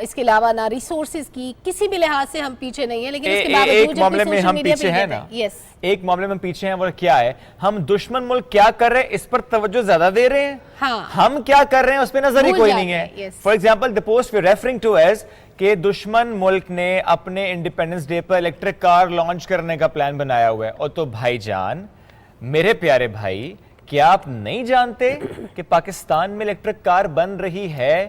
اس کے علاوہ نہ ریسورسز کی، کسی بھی لحاظ سے ہم پیچھے نہیں ہیں، لیکن اس کے باوجود ایک معاملے میں ہم پیچھے ہیں نا، یس ایک معاملے میں پیچھے ہیں، وہ کیا ہے؟ ہم دشمن ملک کیا کر رہے ہیں اس پر توجہ زیادہ دے رہے ہیں، ہم کیا کر رہے ہیں اس پہ نظر ہی کوئی نہیں ہے. For example the post we're referring to as کہ دشمن ملک نے اپنے انڈیپینڈنس ڈے پر الیکٹرک کار لانچ کرنے کا پلان بنایا ہوا ہے. اور تو بھائی جان، میرے پیارے بھائی، کیا آپ نہیں جانتے کہ پاکستان میں الیکٹرک کار بن رہی ہے؟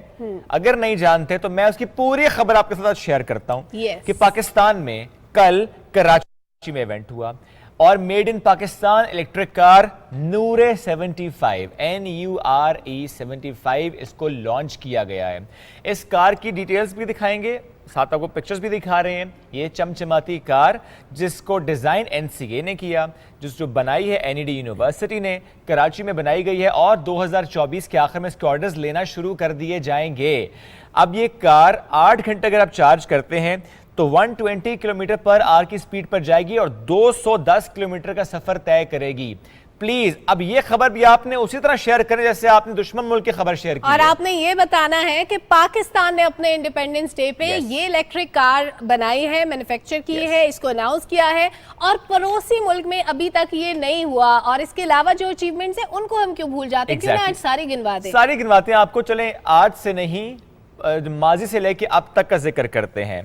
اگر نہیں جانتے تو میں اس کی پوری خبر آپ کے ساتھ شیئر کرتا ہوں کہ پاکستان میں کل کراچی میں ایونٹ ہوا اور made in Pakistan electric car نورے 75 NURE 75 اس کو لانچ کیا گیا ہے. اس کار کی ڈیٹیلز بھی دکھائیں گے، ساتھ آپ کو پکچرز بھی دکھا رہے ہیں. یہ چمچماتی کار جس کو ڈیزائن NCA نے کیا، جو بنائی ہے NED یونیورسٹی نے، کراچی میں بنائی گئی ہے اور 2024 کے آخر میں اس کے آرڈرز لینا شروع کر دیے جائیں گے. اب یہ کار 8 گھنٹے اگر آپ چارج کرتے ہیں تو 120 کلومیٹر پر آر کی سپیڈ پر جائے گی اور 210 کلومیٹر کا سفر طے کرے گی. پلیز اب یہ خبر بھی آپ نے اسی طرح شیئر کریں جیسے آپ نے دشمن ملک کی خبر شیئر کی اور آپ نے یہ بتانا ہے کہ پاکستان نے اپنے انڈیپینڈنس ڈے پہ یہ الیکٹرک کار بنائی ہے، مینوفیکچر کی ہے، اس کو اناؤنس کیا ہے، اور پڑوسی ملک میں ابھی تک یہ نہیں ہوا. اور اس کے علاوہ جو اچیومنٹس ہیں ان کو ہم کیوں بھول جاتے ہیں؟ کیوں نہ آج ساری گنواتے ہیں؟ ساری گنواتے ہیں آپ کو. چلیں آج سے نہیں، ماضی سے لے کے اب تک کا ذکر کرتے ہیں.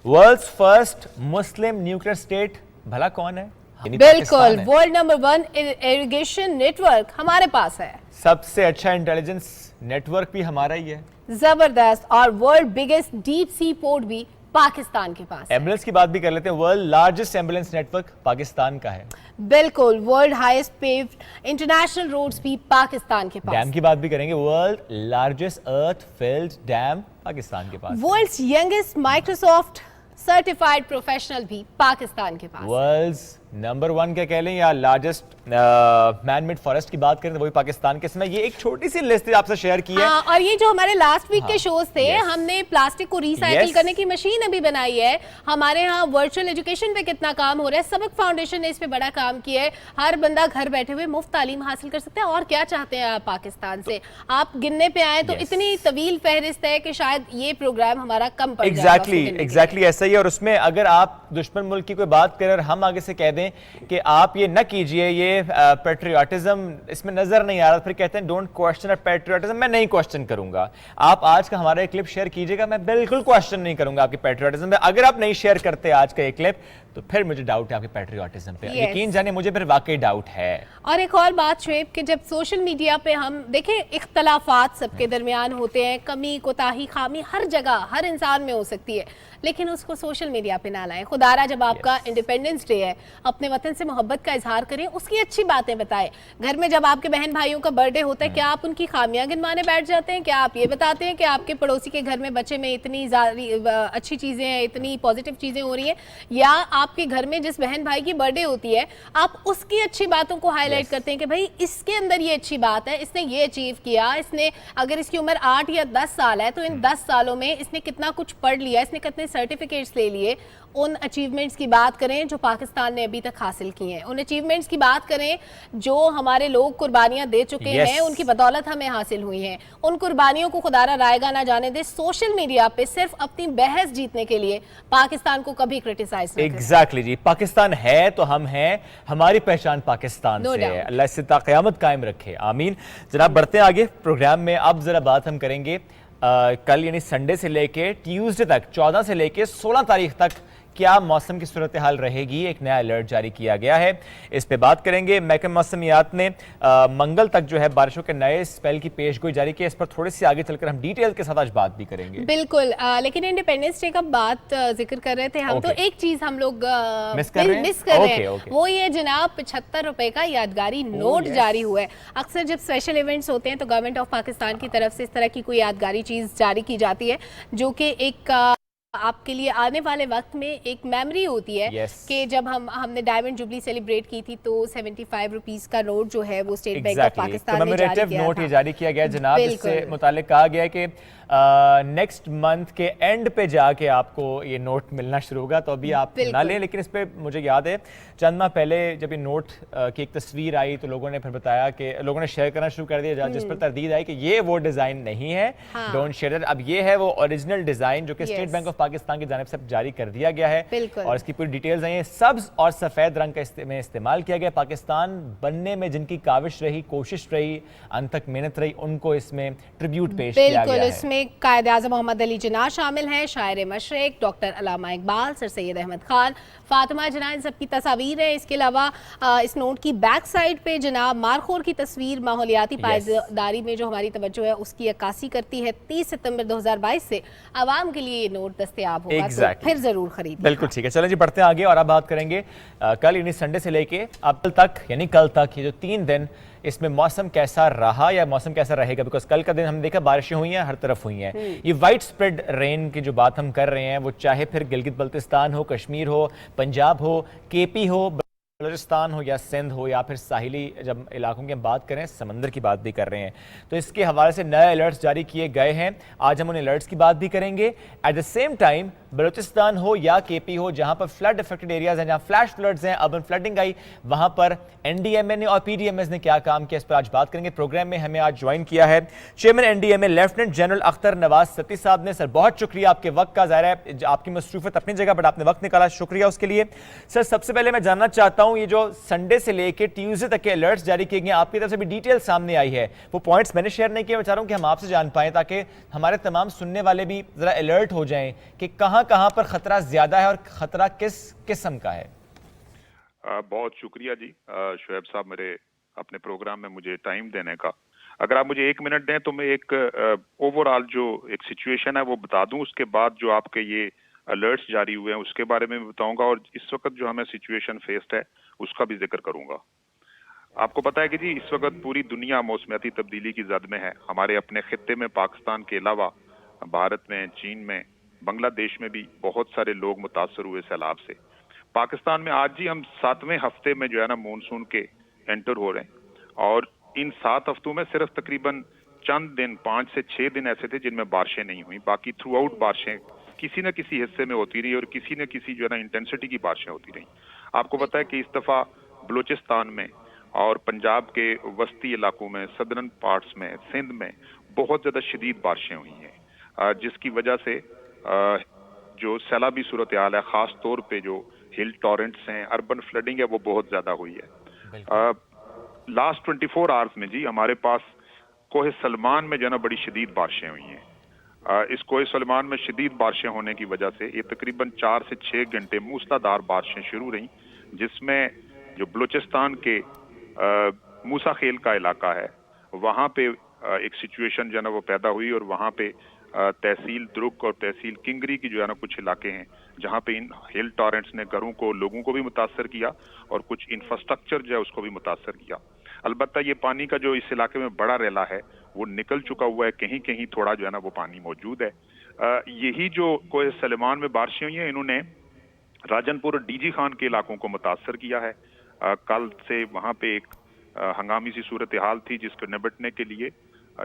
World's first Muslim nuclear state بھلا کون ہے؟ بالکل، world number 1 irrigation network ہمارے پاس ہے. سب سے اچھا انٹیلیجنس نیٹ ورک بھی ہمارا ہی ہے، زبردست. اور world biggest deep sea port بھی پاکستان کے پاس. ایمبولینس کی بات بھی کر لیتے ہیں. World largest ambulance network Pakistan کا ہے. بالکل، world highest paved international roads بھی پاکستان کے پاس. ڈیم کی بات بھی کریں گے. World largest earth filled dam Pakistan کے پاس. World's youngest Microsoft certified professional بھی پاکستان کے پاس. ورلڈز نمبر 1 کیا کہہ لیں یا لارجسٹ مین میڈ فارسٹ کی بات کریں تو وہی پاکستان کے. اس میں یہ ایک چھوٹی سی لسٹ آپ سے شیئر کی ہے. اور یہ جو ہمارے لاسٹ ویک کے شوز تھے، ہم نے پلاسٹک کو ریسائیکل کرنے کی مشین ابھی بنائی ہے. ہمارے ہاں ورچوئل ایجوکیشن پہ کتنا کام ہو رہا ہے. سبق فاؤنڈیشن نے اس پہ بڑا کام کیا ہے. ہر بندہ گھر بیٹھے ہوئے مفت تعلیم حاصل کر سکتا ہے. اور کیا چاہتے ہیں آپ پاکستان سے؟ آپ گننے پہ آئیں تو اتنی طویل فہرست ہے کہ شاید یہ پروگرام ہمارا کم پڑ جائے. ایگزیکٹلی ایسا ہی ہے. اور اس میں اگر آپ دشمن ملک کی کوئی بات کریں اور ہم آگے سے کہہ دیں کہ آپ یہ نہ کیجئے، یہ پیٹریاٹزم اس میں نظر نہیں آ رہا، پھر کہتے ہیں ڈونٹ کوسچن پیٹریاٹزم. میں نہیں کوسچن کروں گا. آپ آج کا ہمارا ایک کلپ شیئر کیجئے گا، میں بالکل کوسچن نہیں کروں گا آپ کی پیٹریاٹزم پہ. اگر آپ نہیں شیئر کرتے آج کا ایک کلپ تو پھر مجھے ڈاؤٹ ہے آپ کے پیٹریاٹزم پہ. یقین جانے مجھے پھر واقعی ڈاؤٹ ہے. اور ایک اور بات شعیب، کہ جب سوشل میڈیا پہ ہم دیکھیں اختلافات سب کے درمیان ہوتے ہیں، کمی کوتاہی خامی ہر جگہ ہر انسان میں ہو سکتی ہے، لیکن اس کو سوشل میڈیا پہ نہ لائیں. خدا را جب آپ کا انڈیپینڈنس ڈے ہے، اپنے وطن سے محبت کا اظہار کریں، اس کی اچھی باتیں بتائیں. گھر میں جب آپ کے بہن بھائیوں کا برتھ ڈے ہوتا ہے، کیا آپ ان کی خامیاں گنوانے بیٹھ جاتے ہیں؟ کیا آپ یہ بتاتے ہیں کہ آپ کے پڑوسی کے گھر میں بچے میں اتنی اچھی چیزیں ہیں، اتنی پازیٹیو چیزیں ہو رہی ہیں؟ یا آپ کے گھر میں جس بہن بھائی کی برتھ ڈے ہوتی ہے، آپ اس کی اچھی باتوں کو ہائی لائٹ کرتے ہیں کہ بھائی اس کے اندر یہ اچھی بات ہے، اس نے یہ اچیو کیا، اس نے اگر اس کی عمر 8 یا 10 سال ہے تو ان 10 سالوں میں اس نے کتنا کچھ پڑھ لیا، اس نے کتنے سرٹیفکیٹس لے لیے. ان اچیومنٹس کی بات کریں جو پاکستان نے ابھی تک حاصل کی ہیں. ان اچیومنٹس کی بات کریں جو ہمارے لوگ قربانیاں دے چکے ہیں، ان کی بدولت ہمیں حاصل ہوئی ہیں. ان قربانیوں کو خدا را رائے گا نہ جانے دے. سوشل میڈیا پہ صرف اپنی بحث جیتنے کے لیے پاکستان کو کبھی کرٹیسائز نہ کریں. ایگزیکٹلی جی، پاکستان ہے تو ہم ہیں، ہماری پہچان پاکستان سے ہے. اللہ اس سے تا قیامت قائم رکھے، آمین. جناب بڑھتے ہیں آگے پروگرام میں. اب ذرا بات ہم کریں گے کل یعنی سنڈے سے لے کے ٹیوزڈے تک، 14 سے لے کے 16 تاریخ تک کیا موسم کی صورتحال رہے گی. ایک نیا الرٹ جاری کیا گیا ہے، اس پہ بات کریں گے. محکمہ موسمیات نے منگل تک جو ہے بارشوں کے نئے اسپیل کی پیش گوئی جاری کی. اس پر تھوڑی سی آگے چل کر ہم ڈیٹیل کے ساتھ آج بات بھی کریں گے. بالکل، لیکن انڈیپینڈنس ڈے کا بات ذکر کر رہے تھے ہم، تو ایک چیز ہم لوگ مس کر رہے ہیں، وہ یہ جناب 75 روپے کا یادگاری نوٹ جاری ہوا ہے. اکثر جب اسپیشل ایونٹس ہوتے ہیں تو گورنمنٹ آف پاکستان کی طرف سے اس طرح کی کوئی یادگاری چیز جاری کی جاتی ہے جو کہ ایک آپ کے لیے آنے والے وقت میں ایک میموری ہوتی ہے Yes. کہ جب ہم نے ڈائمنڈ جوبلی سیلیبریٹ کی تھی تو 75 روپیز کا نوٹ جو ہے وہ اسٹیٹ بینک آف پاکستان نے جاری کیا نوٹ تھا. یہ جاری کیا گیا جناب, اس سے بالکل. متعلق کہا گیا ہے کہ نیکسٹ منتھ کے اینڈ پہ جا کے آپ کو یہ نوٹ ملنا شروع ہوگا, تو ابھی آپ نہ لیں. لیکن اس پہ مجھے یاد ہے چند ماہ پہلے جب یہ نوٹ کی ایک تصویر آئی تو لوگوں نے پھر بتایا کہ لوگوں نے شیئر کرنا شروع کر دیا, جس پر تردید آئی کہ یہ وہ ڈیزائن نہیں ہے, ڈونٹ شیئر اٹ. اب یہ ہے وہ اوریجنل ڈیزائن جو کہ اسٹیٹ بینک آف پاکستان کی جانب سے جاری کر دیا گیا ہے, اور اس کی پوری ڈیٹیلز ہیں. سبز اور سفید رنگ کا میں استعمال کیا گیا. پاکستان بننے میں جن کی کاوش رہی, کوشش رہی, ان تک محنت رہی, ان کو اس میں ٹریبیوٹ پیش کیا گیا ہے. بالکل, اس میں قائد اعظم محمد علی جناح شامل ہیں, شاعر مشرق ڈاکٹر علامہ اقبال, سر سید احمد خان, فاطمہ جناح, ان سب کی تصاویر ہیں. اس کے علاوہ اس نوٹ کی بیک سائڈ پہ جناب مارخور کی تصویر ماحولیاتی پائیداری میں جو ہماری توجہ ہے اس کی عکاسی کرتی ہے. 30 ستمبر 2022 سے عوام کے لیے یہ نوٹ دستیاب ہوگا, تو پھر ضرور خرید. بالکل ٹھیک ہے, چلیں جی بڑھتے ہیں آگے اور اب بات کریں گے کل یعنی سنڈے سے لے کے اب تک, یعنی کل تک یہ جو 3 دن اس میں موسم کیسا رہا یا موسم کیسا رہے گا. بیکاز کل کا دن ہم نے دیکھا بارشیں ہوئی ہیں, ہر طرف ہوئی ہیں. یہ وائٹ سپریڈ رین کی جو بات ہم کر رہے ہیں وہ چاہے پھر گلگت بلتستان ہو, کشمیر ہو, پنجاب ہو, کے پی ہو, بلوچستان ہو یا سندھ ہو, یا پھر ساحلی جب علاقوں کی ہم بات کریں, سمندر کی بات بھی کر رہے ہیں, تو اس کے حوالے سے نئے الرٹس جاری کیے گئے ہیں. آج ہم ان الرٹس کی بات بھی کریں گے. At the same time Balochistan ہو یا کے پی ہو, جہاں پر فلڈ افیکٹڈ ایریاز ہیں, جہاں فلیش فلڈز ہیں, اربن فلڈنگ آئی, وہاں پر این ڈی ایم اے نے اور پی ڈی ایم ایز نے کیا کام کیا, اس پر آج بات کریں گے. پروگرام میں ہمیں آج جوائن کیا ہے chairman N D M A lieutenant general Akhtar Nawaz Satti صاحب نے. سر بہت شکریہ آپ کے وقت کا, ظاہر ہے آپ کی مصروفیت اپنی جگہ بٹ آپ نے وقت نکالا, شکریہ اس کے لیے. سر سب سے پہلے میں جاننا چاہتا ہوں, یہ جو سنڈے سے لے کے ٹیوزڈے تک کے الرٹس جاری کیے گئے ہیں, آپ کی طرف سے بھی ڈیٹیل سامنے آئی ہے, وہ پوائنٹس میں نے شیئر نہیں کیے, میں چاہ رہا ہوں کہ ہم آپ سے جان پائیں تاکہ ہمارے تمام سننے والے بھی ذرا الرٹ ہو جائیں کہ کہاں کہاں پر خطرہ زیادہ ہے اور خطرہ کس قسم کا ہے. بہت شکریہ جی شعیب صاحب, میرے اپنے پروگرام میں مجھے ٹائم دینے کا. اگر آپ مجھے 1 منٹ دیں تو میں ایک اوور آل جو ایک سچویشن ہے وہ بتا دوں, اس کے بعد جو آپ کے یہ الرٹس جاری ہوئے ہیں اس کے بارے میں بتاؤں گا, اور اس وقت جو ہمیں سچویشن فیسڈ ہے اس کا بھی ذکر کروں گا. آپ کو پتا ہے کہ جی اس وقت پوری دنیا موسمیاتی تبدیلی کی زد میں ہے. ہمارے اپنے خطے میں پاکستان کے علاوہ بھارت میں, چین میں, بنگلہ دیش میں بھی بہت سارے لوگ متاثر ہوئے سیلاب سے. پاکستان میں آج ہی ہم 7ویں ہفتے میں جو ہے نا مونسون کے انٹر ہو رہے ہیں, اور ان 7 ہفتوں میں صرف تقریباً چند دن 5 سے 6 دن ایسے تھے جن میں بارشیں نہیں ہوئیں. باقی تھرو آؤٹ بارشیں کسی نہ کسی حصے میں ہوتی رہی اور کسی نہ کسی جو ہے نا انٹینسٹی کی بارشیں ہوتی رہیں. آپ کو پتا ہے کہ اس دفعہ بلوچستان میں اور پنجاب کے وسطی علاقوں میں, سدرن پارٹس میں, سندھ میں بہت زیادہ شدید بارشیں ہوئی ہیں, جس کی وجہ سے جو سیلابی صورتحال ہے, خاص طور پہ جو ہل ٹورنٹس ہیں, اربن فلڈنگ ہے, وہ بہت زیادہ ہوئی ہے. لاسٹ 24 آورز میں جی ہمارے پاس کوہ سلمان میں جو ہے نا بڑی شدید بارشیں ہوئی ہیں. اس کوہ سلمان میں شدید بارشیں ہونے کی وجہ سے یہ تقریباً 4 سے 6 گھنٹے موسلادھار بارشیں شروع رہیں, جس میں جو بلوچستان کے موسیٰ خیل کا علاقہ ہے وہاں پہ ایک سچویشن جو ہے نا وہ پیدا ہوئی, اور وہاں پہ تحصیل درک اور تحصیل کنگری کی جو ہے نا کچھ علاقے ہیں جہاں پہ ان ہل ٹورنٹس نے گھروں کو, لوگوں کو بھی متاثر کیا اور کچھ انفراسٹرکچر جو ہے اس کو بھی متاثر کیا. البتہ یہ پانی کا جو اس علاقے میں بڑا ریلا ہے وہ نکل چکا ہوا ہے, کہیں کہیں تھوڑا جو ہے نا وہ پانی موجود ہے. یہی جو کوہ سلیمان میں بارشیں ہوئی ہیں انہوں نے راجن پور اور ڈی جی خان کے علاقوں کو متاثر کیا ہے. کل سے وہاں پہ ایک ہنگامی سی صورتحال تھی جس کو نبٹنے کے لیے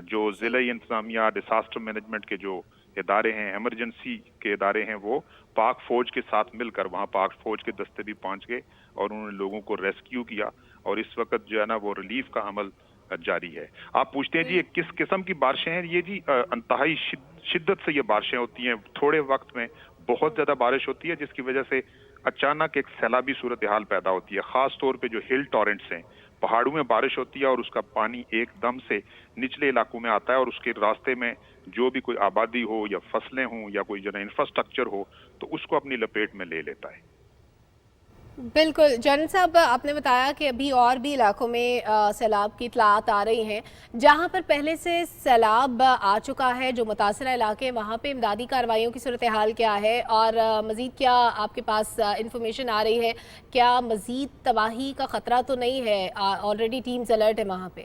جو ضلعی انتظامیہ, ڈیزاسٹر مینجمنٹ کے جو ادارے ہیں, ایمرجنسی کے ادارے ہیں, وہ پاک فوج کے ساتھ مل کر وہاں پاک فوج کے دستے بھی پہنچ گئے اور انہوں نے لوگوں کو ریسکیو کیا, اور اس وقت جو ہے نا وہ ریلیف کا عمل جاری ہے. آپ پوچھتے ہیں جی یہ کس قسم کی بارشیں ہیں, یہ جی انتہائی شدت سے یہ بارشیں ہوتی ہیں, تھوڑے وقت میں بہت زیادہ بارش ہوتی ہے جس کی وجہ سے اچانک ایک سیلابی صورتحال پیدا ہوتی ہے. خاص طور پہ جو ہل ٹورنٹس ہیں, پہاڑوں میں بارش ہوتی ہے اور اس کا پانی ایک دم سے نچلے علاقوں میں آتا ہے, اور اس کے راستے میں جو بھی کوئی آبادی ہو یا فصلیں ہوں یا کوئی جو انفراسٹرکچر ہو تو اس کو اپنی لپیٹ میں لے لیتا ہے. بالکل جنرل صاحب, آپ نے بتایا کہ ابھی اور بھی علاقوں میں سیلاب کی اطلاعات آ رہی ہیں, جہاں پر پہلے سے سیلاب آ چکا ہے, جو متاثرہ علاقے وہاں پہ امدادی کارروائیوں کی صورتحال کیا ہے, اور مزید کیا آپ کے پاس انفارمیشن آ رہی ہے, کیا مزید تباہی کا خطرہ تو نہیں ہے, آلریڈی ٹیمز الرٹ ہے وہاں پہ؟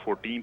14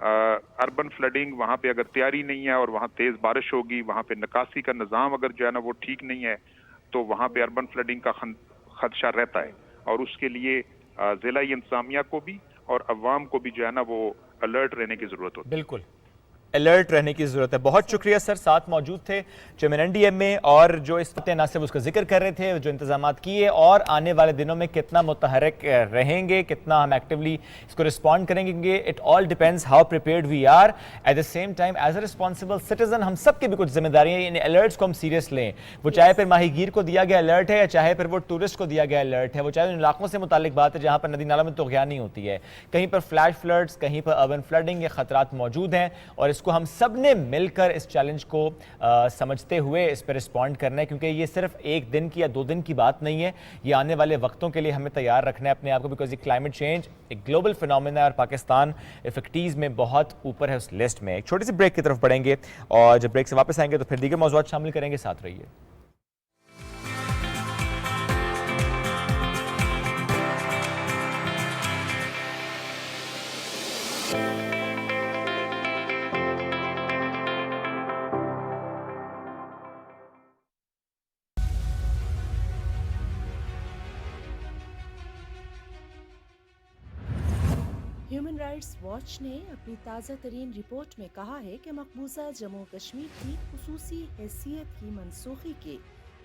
اربن فلڈنگ وہاں پہ اگر تیاری نہیں ہے اور وہاں تیز بارش ہوگی, وہاں پہ نکاسی کا نظام اگر جو ہے نا وہ ٹھیک نہیں ہے, تو وہاں پہ اربن فلڈنگ کا خدشہ رہتا ہے, اور اس کے لیے ضلعی انتظامیہ کو بھی اور عوام کو بھی جو ہے نا وہ الرٹ رہنے کی ضرورت ہوتی ہے. بالکل الرٹ رہنے کی ضرورت ہے. بہت شکریہ سر, ساتھ موجود تھے چیئرمین این ڈی ایم اے, اور جو اس وقت نہ صرف اس کا ذکر کر رہے تھے جو انتظامات کیے, اور آنے والے دنوں میں کتنا متحرک رہیں گے, کتنا ہم ایکٹیولی اس کو رسپونڈ کریں گے. It all depends how prepared we are. At the same time as a responsible citizen ہم سب کی بھی کچھ ذمہ داریاں ہیں, ان الرٹس کو ہم سیریس لیں. وہ چاہے پھر ماہی گیر کو دیا گیا الرٹ ہے, یا چاہے پھر وہ ٹورسٹ کو دیا گیا الرٹ ہے, وہ چاہے ان علاقوں سے متعلق بات ہے جہاں پر ندی نالوں میں طغیانی ہوتی ہے, کہیں پر فلیش فلڈز, کہیں پر اربن فلڈنگ, یہ خطرات موجود ہیں, اور اس کو ہم سب نے مل کر اس چیلنج کو سمجھتے ہوئے اس پہ رسپونڈ کرنا ہے, کیونکہ یہ صرف ایک دن کی یا 2 دن کی بات نہیں ہے, یہ آنے والے وقتوں کے لیے ہمیں تیار رکھنا ہے اپنے آپ کو, بیکاز یہ کلائمیٹ چینج ایک گلوبل فینومینا ہے, اور پاکستان افیکٹیز میں بہت اوپر ہے اس لسٹ میں. ایک چھوٹی سی بریک کی طرف بڑھیں گے, اور جب بریک سے واپس آئیں گے تو پھر دیگر موضوعات شامل کریں گے. ساتھ رہیے. ہیومن رائٹس واچ نے اپنی تازہ ترین رپورٹ میں کہا ہے کہ مقبوضہ جموں کشمیر کی خصوصی حیثیت کی منسوخی کے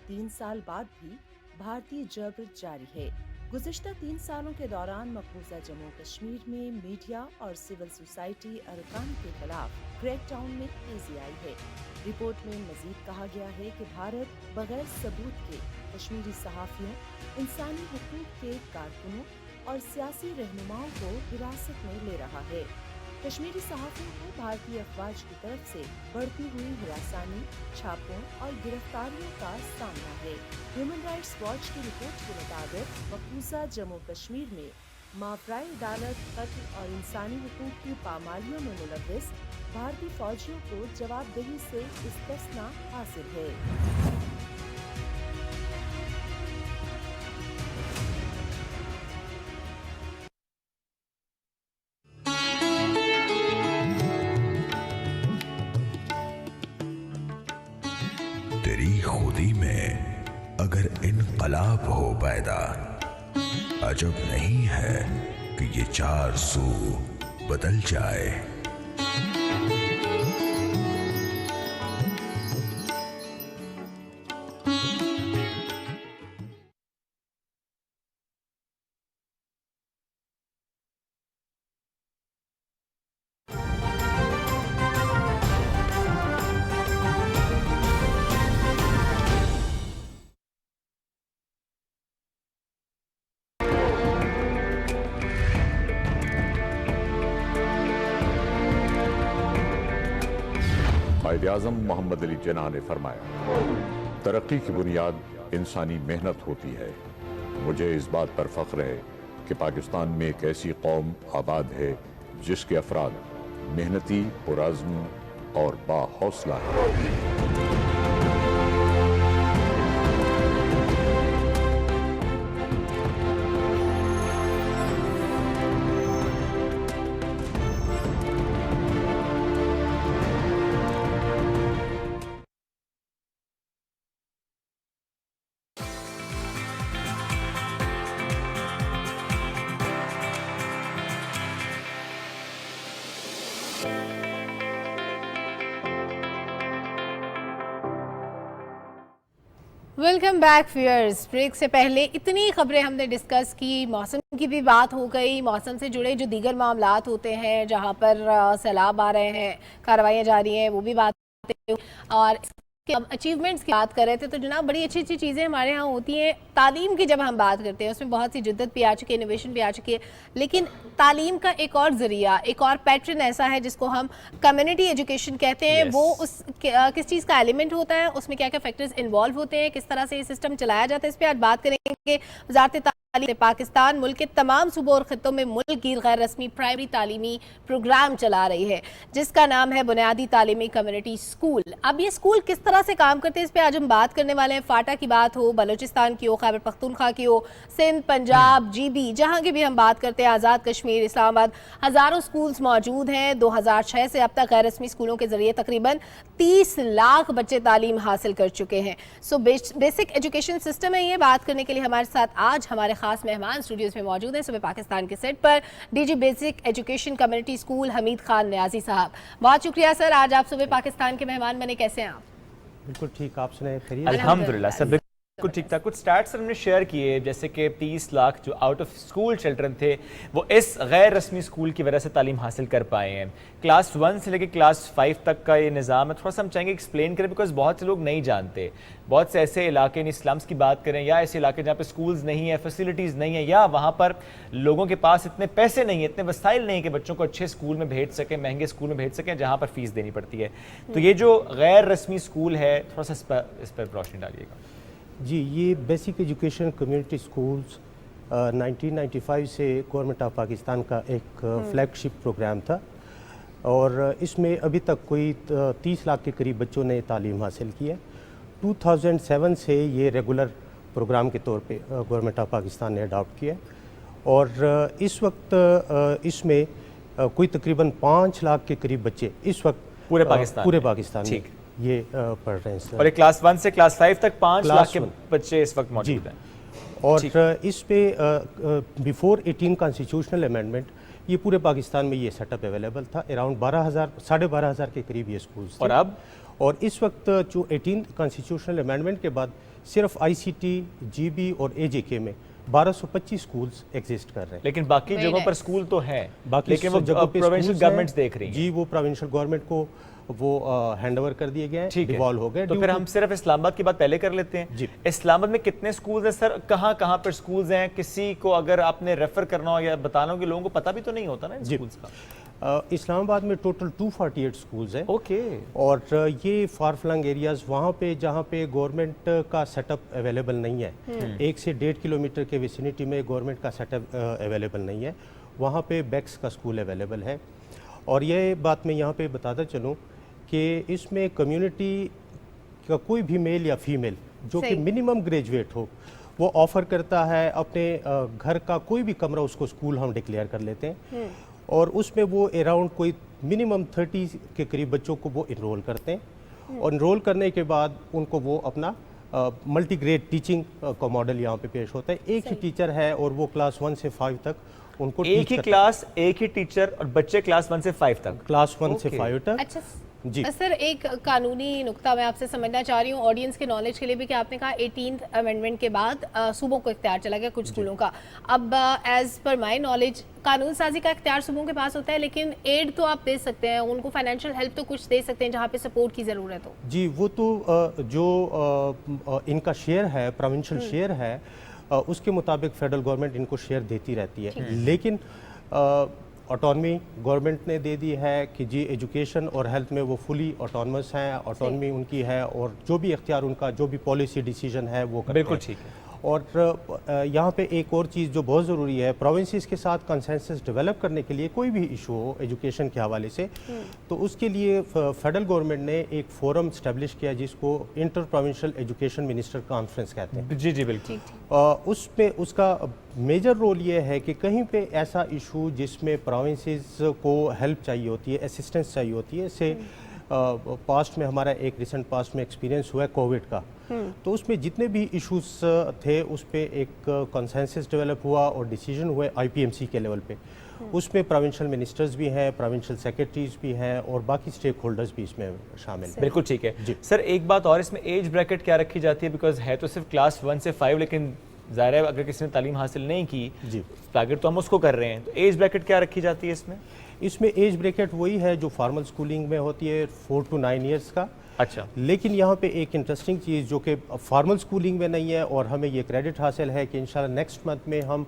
3 سال بعد بھی بھارتی جبر جاری ہے. گزشتہ 3 سالوں کے دوران مقبوضہ جموں کشمیر میں میڈیا اور سول سوسائٹی ارکان کے خلاف کریک ڈاؤن میں تیزی آئی ہے. رپورٹ میں مزید کہا گیا ہے کہ بھارت بغیر ثبوت کے کشمیری صحافیوں, انسانی حقوق کے کارکنوں اور سیاسی رہنماؤں کو حراست میں لے رہا ہے. کشمیری صحافیوں کو بھارتی افواج کی طرف سے بڑھتی ہوئی ہراسانی, چھاپوں اور گرفتاریوں کا سامنا ہے. ہیومن رائٹس واچ کی رپورٹ کے مطابق مقبوضہ جموں کشمیر میں ماورائے عدالت قتل اور انسانی حقوق کی پامالیوں میں ملوث بھارتی فوجیوں کو جواب دہی سے استثناء حاصل ہے. تیری خودی میں اگر انقلاب ہو پیدا, عجب نہیں ہے کہ یہ 4 سو بدل جائے. قائد اعظم محمد علی جناح نے فرمایا, ترقی کی بنیاد انسانی محنت ہوتی ہے. مجھے اس بات پر فخر ہے کہ پاکستان میں ایک ایسی قوم آباد ہے جس کے افراد محنتی, پرعزم اور باحوصلہ ہیں. Welcome back wears. بریک سے پہلے اتنی خبریں ہم نے ڈسکس کی, موسم کی بھی بات ہو گئی, موسم سے جڑے جو دیگر معاملات ہوتے ہیں جہاں پر سیلاب آ رہے ہیں, کارروائیاں جاری ہیں, وہ بھی بات, اور اچیومنٹس کی بات کر رہے تھے. تو جناب بڑی اچھی اچھی چیزیں ہمارے ہاں ہوتی ہیں. تعلیم کی جب ہم بات کرتے ہیں اس میں بہت سی جدت بھی آ چکی ہے, انوویشن بھی آ چکی ہے, لیکن تعلیم کا ایک اور ذریعہ, ایک اور پیٹرن ایسا ہے جس کو ہم کمیونٹی ایجوکیشن کہتے ہیں. وہ اس کس چیز کا ایلیمنٹ ہوتا ہے, اس میں کیا کیا فیکٹرز انوالو ہوتے ہیں, کس طرح سے یہ سسٹم چلایا جاتا ہے, اس پہ آج بات کریں گے. وزارت تعلیم پاکستان ملک کے تمام صوبوں اور خطوں میں ملک گیر غیر رسمی پرائمری تعلیمی پروگرام چلا رہی ہے جس کا نام ہے بنیادی تعلیمی کمیونٹی اسکول. اب یہ اسکول کس طرح سے کام کرتے ہیں اس پہ آج ہم بات کرنے والے ہیں. فاٹا کی بات ہو, بلوچستان کی ہو, خیبر پختونخوا کی ہو, سندھ, پنجاب, جی بی, جہاں کی بھی ہم بات کرتے ہیں, آزاد کشمیر, اسلام آباد, ہزاروں اسکولز موجود ہیں. 2006 سے اب تک غیر رسمی اسکولوں کے ذریعے تقریباً 30 لاکھ بچے تعلیم حاصل کر چکے ہیں. سو بیسک ایجوکیشن سسٹم ہے. یہ بات کرنے کے لیے ہمارے ساتھ آج ہمارے خاص مہمان اسٹوڈیوز میں موجود ہیں صوبہ پاکستان کے سیٹ پر D G basic education community school Hamid Khan Niazi صاحب. بہت شکریہ سر, آج آپ صوبہ پاکستان کے مہمان بنے. کیسے ہیں آپ؟ بالکل ٹھیک, آپ سنائیں خیریت؟ الحمدللہ سر بالکل ٹھیک تھا. کچھ سٹیٹس ہم نے شیئر کیے جیسے کہ 30 لاکھ جو آؤٹ آف اسکول چلڈرن تھے وہ اس غیر رسمی اسکول کی وجہ سے تعلیم حاصل کر پائے ہیں. کلاس 1 سے لے کے کلاس 5 تک کا یہ نظام ہے, تھوڑا سا ہم چاہیں گے ایکسپلین کریں بیکاز بہت سے لوگ نہیں جانتے. بہت سے ایسے علاقے ان اسلامس کی بات کریں یا ایسے علاقے جہاں پہ اسکولز نہیں ہیں, فیسلٹیز نہیں ہیں, یا وہاں پر لوگوں کے پاس اتنے پیسے نہیں ہیں, اتنے وسائل نہیں ہیں کہ بچوں کو اچھے اسکول میں بھیج سکیں, مہنگے اسکول میں بھیج سکیں جہاں پر فیس دینی پڑتی ہے. تو یہ جو غیر رسمی اسکول ہے تھوڑا سا اس پر روشنی ڈالیے گا. جی, یہ بیسک ایجوکیشن کمیونٹی اسکولز 1995 سے گورنمنٹ آف پاکستان کا ایک فلیگ شپ پروگرام تھا اور اس میں ابھی تک کوئی 30 لاکھ کے قریب بچوں نے تعلیم حاصل کی ہے. 2007 سے یہ ریگولر پروگرام کے طور پہ گورنمنٹ آف پاکستان نے اڈاپٹ کیا اور اس وقت اس میں کوئی تقریباً 5 لاکھ کے قریب بچے اس وقت پورے پاکستان میں یہ پڑھ رہے ہیں. اور کلاس 1 سے کلاس 5 تک 5 لاکھ کے بچے اس وقت موجود ہیں. اور اس پہ بیفور 18 کانسٹیٹیوشنل امینڈمنٹ یہ پورے پاکستان میں یہ سیٹ اپ اویلیبل تھا. اراؤنڈ 12,000 کے قریب یہ اسکولز تھے. اور اس وقت جو 18 کانسٹیٹیوشنل امینڈمنٹ کے بعد صرف آئی سی ٹی, جی بی اور اے جے کے میں 1225 اسکولز ایگزسٹ کر رہے ہیں. لیکن باقی جگہوں پر اسکول تو ہیں, باقی وہ پروونشل گورنمنٹس دیکھ رہی ہیں. جی, وہ پروونشل گورنمنٹ کو وہ ہینڈ اوور کر دیے گئے ہیں, ڈیوالو ہو گئے. تو پھر ہم صرف اسلام آباد کی بات پہلے کر لیتے ہیں. جی, اسلام آباد میں کتنے اسکولز ہیں سر, کہاں کہاں پر اسکولز ہیں؟ کسی کو اگر آپ نے ریفر کرنا ہو یا بتانا ہو کہ لوگوں کو پتہ بھی تو نہیں ہوتا نا اسکولز کا. اسلام آباد میں ٹوٹل 248 اسکولز ہیں. اوکے. اور یہ فار فلنگ ایریاز وہاں پہ جہاں پہ گورنمنٹ کا سیٹ اپ اویلیبل نہیں ہے, 1 سے 1.5 کلومیٹر کے ویسینٹی میں گورنمنٹ کا سیٹ اپ اویلیبل نہیں ہے, وہاں پہ بیکس کا اسکول اویلیبل ہے. اور یہ بات میں یہاں پہ بتاتا چلوں کہ اس میں کمیونٹی کا کوئی بھی میل یا فیمیل جو کہ منیمم گریجویٹ ہو وہ آفر کرتا ہے اپنے گھر کا کوئی بھی کمرہ, اس کو اسکول ہم ڈکلیئر کر لیتے ہیں اور اس میں وہ اراؤنڈ کوئی منیمم 30 کے قریب بچوں کو وہ انرول کرتے ہیں. اور انرول کرنے کے بعد ان کو وہ اپنا ملٹی گریڈ ٹیچنگ کا ماڈل یہاں پہ پیش ہوتا ہے. ایک ہی ٹیچر ہے اور وہ کلاس 1 سے 5 تک ان کو ایک ہی کلاس, ایک ہی ٹیچر اور بچے کلاس 1 سے 5 تک. کلاس 1 سے 5 تک. اچھا سر, ایک قانونی نقطہ میں آپ سے سمجھنا چاہ رہی ہوں آڈینس کے نالج کے لیے بھی کہ آپ نے کہا 18th امینڈمنٹ کے بعد صوبوں کو اختیار چلا گیا کچھ اسکولوں کا. اب ایز پر مائی نالج قانون سازی کا اختیار صوبوں کے پاس ہوتا ہے لیکن ایڈ تو آپ دے سکتے ہیں, ان کو فائنینشیل ہیلپ تو کچھ دے سکتے ہیں جہاں پہ سپورٹ کی ضرورت ہو. جی, وہ تو جو ان کا شیئر ہے, پروونشل شیئر ہے, اس کے مطابق فیڈرل گورنمنٹ ان کو شیئر دیتی رہتی ہے. لیکن آٹونمی گورنمنٹ نے دے دی ہے کہ جی ایجوکیشن اور ہیلتھ میں وہ فلی آٹونمس ہیں, آٹونمی ان کی ہے اور جو بھی اختیار ان کا جو بھی پالیسی ڈیسیجن ہے وہ کرتے ہیں. بالکل ٹھیک ہے. اور یہاں پہ ایک اور چیز جو بہت ضروری ہے, پروونسز کے ساتھ کنسنسس ڈیولپ کرنے کے لیے کوئی بھی ایشو ہو ایجوکیشن کے حوالے سے تو اس کے لیے فیڈرل گورنمنٹ نے ایک فورم اسٹیبلش کیا جس کو inter provincial education minister conference کہتے ہیں. جی بالکل. اس میں اس کا میجر رول یہ ہے کہ کہیں پہ ایسا ایشو جس میں پروونسز کو ہیلپ چاہیے ہوتی ہے, اسسٹنس چاہیے ہوتی ہے, سے پاسٹ میں ہمارا ایک ریسنٹ پاسٹ میں ایکسپیرینس ہوا ہے کووڈ کا, تو اس میں جتنے بھی ایشوز تھے اس پہ ایک کنسنسس ڈیولپ ہوا اور ڈیسیجن ہوئے آئی پی ایم سی کے لیول پہ. اس میں پروونشل منسٹرز بھی ہیں, پروونشل سیکرٹریز بھی ہیں اور باقی اسٹیک ہولڈرز بھی اس میں شامل ہیں. بالکل ٹھیک ہے. سر ایک بات اور, اس میں ایج بریکٹ کیا رکھی جاتی ہے؟ بیکاز ہے تو صرف کلاس 1 سے 5 لیکن ظاہر ہے اگر کسی نے تعلیم حاصل نہیں کی ٹارگیٹ تو ہم اس کو کر رہے ہیں, تو ایج بریکٹ کیا رکھی جاتی ہے اس میں؟ اس میں ایج بریکٹ وہی ہے جو فارمل اسکولنگ میں ہوتی ہے 4 to 9 ایئرس کا. اچھا. لیکن یہاں پہ ایک انٹرسٹنگ چیز جو کہ فارمل اسکولنگ میں نہیں ہے اور ہمیں یہ کریڈٹ حاصل ہے کہ انشاءاللہ نیکسٹ منتھ میں ہم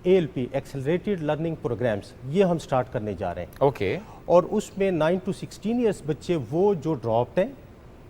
ALP ایکسلریٹڈ لرننگ پروگرامز یہ ہم سٹارٹ کرنے جا رہے ہیں. اوکے. اور اس میں 9 to 16 ایئرس بچے وہ جو ڈراپڈ ہیں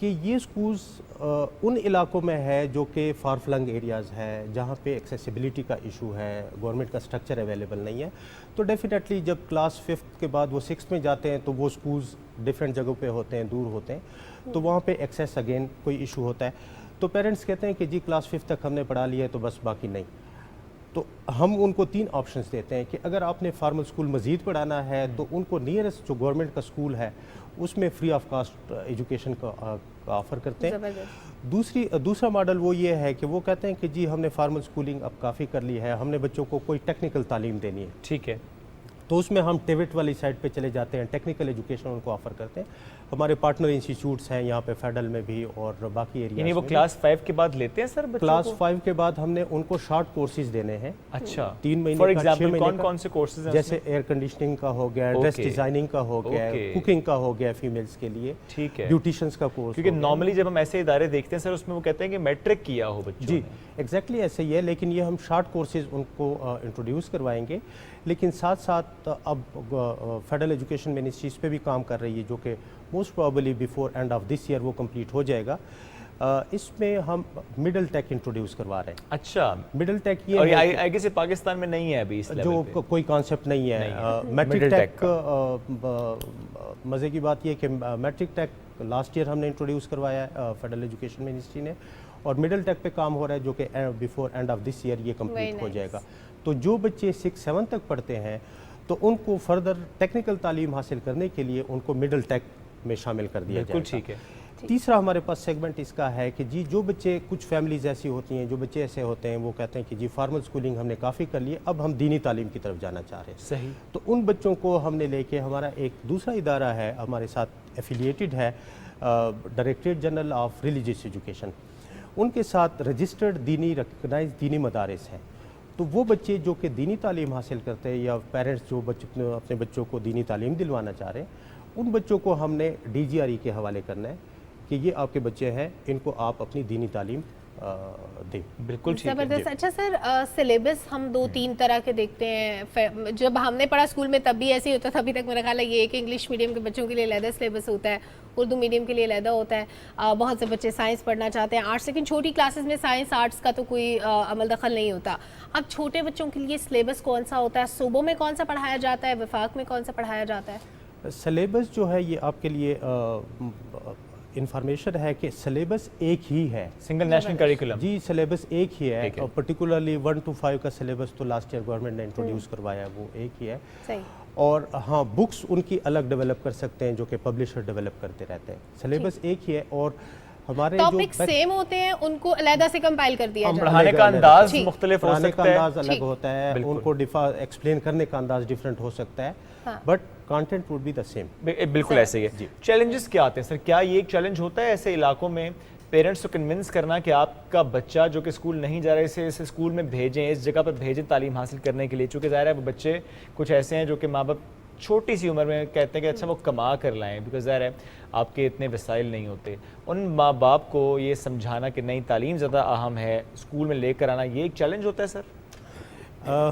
کہ یہ سکولز ان علاقوں میں ہے جو کہ فار فلنگ ایریاز ہے, جہاں پہ ایکسیسیبلٹی کا ایشو ہے, گورنمنٹ کا سٹرکچر اویلیبل نہیں ہے. تو ڈیفینیٹلی جب کلاس 5th کے بعد وہ 6th میں جاتے ہیں تو وہ سکولز ڈیفرنٹ جگہوں پہ ہوتے ہیں, دور ہوتے ہیں, تو وہاں پہ ایکسیس اگین کوئی ایشو ہوتا ہے. تو پیرنٹس کہتے ہیں کہ جی کلاس 5th تک ہم نے پڑھا لیا ہے تو بس باقی نہیں. تو ہم ان کو 3 آپشنس دیتے ہیں کہ اگر آپ نے فارمل اسکول مزید پڑھانا ہے تو ان کو نیئرسٹ جو گورنمنٹ کا اسکول ہے اس میں فری آف کاسٹ ایجوکیشن کا آفر کرتے ہیں. دوسرا ماڈل وہ یہ ہے کہ وہ کہتے ہیں کہ جی ہم نے فارمل اسکولنگ اب کافی کر لی ہے, ہم نے بچوں کو کوئی ٹیکنیکل تعلیم دینی ہے. ٹھیک ہے, تو اس میں ہم ٹیوٹ والی سائڈ پہ چلے جاتے ہیں, ٹیکنیکل ایجوکیشن ان کو آفر کرتے ہیں. ہمارے پارٹنر انسٹیٹیوٹس ہیں یہاں پہ فیڈرل میں بھی اور باقی ایریاز یعنی وہ میں. کلاس 5 کے بعد لیتے ہیں سر بچوں کلاس کو؟ 5 کے بعد ہم نے ان کو شارٹ کورسز دینے ہیں. اچھا, 3 مہینے فار کا, 6 ایگزامپل مہینے کون کا, کون سے کورسز ہیں جیسے ایئر کنڈیشننگ کا ہو گیا, ڈریس ڈیزائننگ کا ہو گیا, کوکنگ کا ہو گیا فیمیلز کے لیے, ٹھیک ہے, بیوٹیشنز کا کورس. کیونکہ نارملی جب ہم ایسے ادارے دیکھتے ہیں سر اس میں وہ کہتے ہیں کہ میٹرک کیا ہو بچوں جی نے. ایگزیکٹلی ایسے ہی ہے, لیکن یہ ہم شارٹ کورسز ان کو انٹروڈیوس کروائیں گے. لیکن ساتھ ساتھ اب فیڈرل ایجوکیشن منسٹری اس پہ بھی کام کر رہی ہے جو کہ most probably before end of this year وہ کمپلیٹ ہو جائے گا. اس میں ہم مڈل ٹیک انٹروڈیوس کروا رہے ہیں. اچھا, مڈل ٹیک اور یہ آئی گیس پاکستان میں نہیں ہے ابھی اس لیول جو پہ, کوئی کانسیپٹ نہیں ہے. میٹرک ٹیک, مزے کی بات یہ کہ میٹرک ٹیک لاسٹ ایئر ہم نے انٹروڈیوس کروایا ہے فیڈرل ایجوکیشن منسٹری نے, اور مڈل ٹیک پہ کام ہو رہا ہے جو کہ before end of this year یہ کمپلیٹ ہو جائے گا. تو جو بچے 6-7 تک پڑھتے ہیں تو ان کو فردر ٹیکنیکل تعلیم حاصل کرنے کے لیے ان کو مڈل ٹیک میں شامل کر دیا جائے گا. بالکل ٹھیک ہے. تیسرا ہمارے پاس سیگمنٹ اس کا ہے کہ جی جو بچے, کچھ فیملیز ایسی ہوتی ہیں جو بچے ایسے ہوتے ہیں وہ کہتے ہیں کہ جی فارمل اسکولنگ ہم نے کافی کر لی, اب ہم دینی تعلیم کی طرف جانا چاہ رہے ہیں. صحیح. تو ان بچوں کو ہم نے لے کے, ہمارا ایک دوسرا ادارہ ہے ہمارے ساتھ ایفیلیٹڈ ہے, directorate general of religious education, ان کے ساتھ رجسٹرڈ دینی ریکگنائز دینی مدارس ہیں. تو وہ بچے جو کہ دینی تعلیم حاصل کرتے ہیں یا پیرنٹس جو اپنے بچوں کو دینی تعلیم دلوانا چاہ رہے ہیں, ان بچوں کو ہم نے DGRE کے حوالے کرنا ہے کہ یہ آپ کے بچے ہیں, ان کو آپ اپنی دینی تعلیم دیں. بالکل ٹھیک ہے. زبردست. اچھا سر, سلیبس ہم 2-3 طرح کے دیکھتے ہیں. جب ہم نے پڑھا اسکول میں تب بھی ایسے ہی ہوتا تھا, ابھی تک میرا خیال ہے یہ کہ انگلش میڈیم کے بچوں کے لیے علیحدہ سلیبس ہوتا ہے, اردو میڈیم کے لیے علیحدہ ہوتا ہے. بہت سے بچے سائنس پڑھنا چاہتے ہیں, آرٹس, لیکن چھوٹی کلاسز میں سائنس آرٹس کا تو کوئی عمل دخل نہیں ہوتا. اب چھوٹے بچوں کے لیے سلیبس کون سا ہوتا ہے, صوبوں میں کون سا پڑھایا جاتا ہے, وفاق میں کون سا پڑھایا جاتا ہے؟ سلیبس جو ہے یہ آپ کے لیے انفارمیشن ہے کہ سلیبس ایک ہی ہے, سنگل نیشنل کریکولم. جی سلیبس ایک ہی ہے, پرٹیکولرلی 1 to 5 کا سلیبس تو لاسٹ ایئر گورنمنٹ نے انٹروڈیوس کروایا ہے, وہ ایک ہی ہے. صحیح. اور ہاں بکس ان کی الگ ڈیولپ کر سکتے ہیں جو کہ پبلشر ڈیولپ کرتے رہتے ہیں. سلیبس ایک ہی ہے اور ہمارے ٹاپک سیم ہوتے ہیں, ان کو علیحدہ سے کمپائل کر دیا جاتا ہے. پڑھانے کا انداز مختلف ہو پڑھانے کا سکتا ہے, انداز الگ ہوتا ہے, ان کو ایکسپلین کرنے کا انداز ڈفرینٹ ہو سکتا ہے, but content would be the same. بالکل ایسے ہی ہے. چیلنجز کیا آتے ہیں سر؟ کیا یہ ایک چیلنج ہوتا ہے ایسے علاقوں میں پیرنٹس کو کنونس کرنا کہ آپ کا بچہ جو کہ اسکول نہیں جا رہے اسے اس اسکول میں بھیجیں, اس جگہ پر بھیجیں تعلیم حاصل کرنے کے لیے, چونکہ ظاہر ہے وہ بچے کچھ ایسے ہیں جو کہ ماں باپ چھوٹی سی عمر میں کہتے ہیں کہ اچھا وہ کما کر لائیں, بیکاز ظاہر ہے آپ کے اتنے وسائل نہیں ہوتے. ان ماں باپ کو یہ سمجھانا کہ نہیں تعلیم زیادہ اہم ہے, اسکول میں لے کر آنا, یہ ایک چیلنج ہوتا ہے سر؟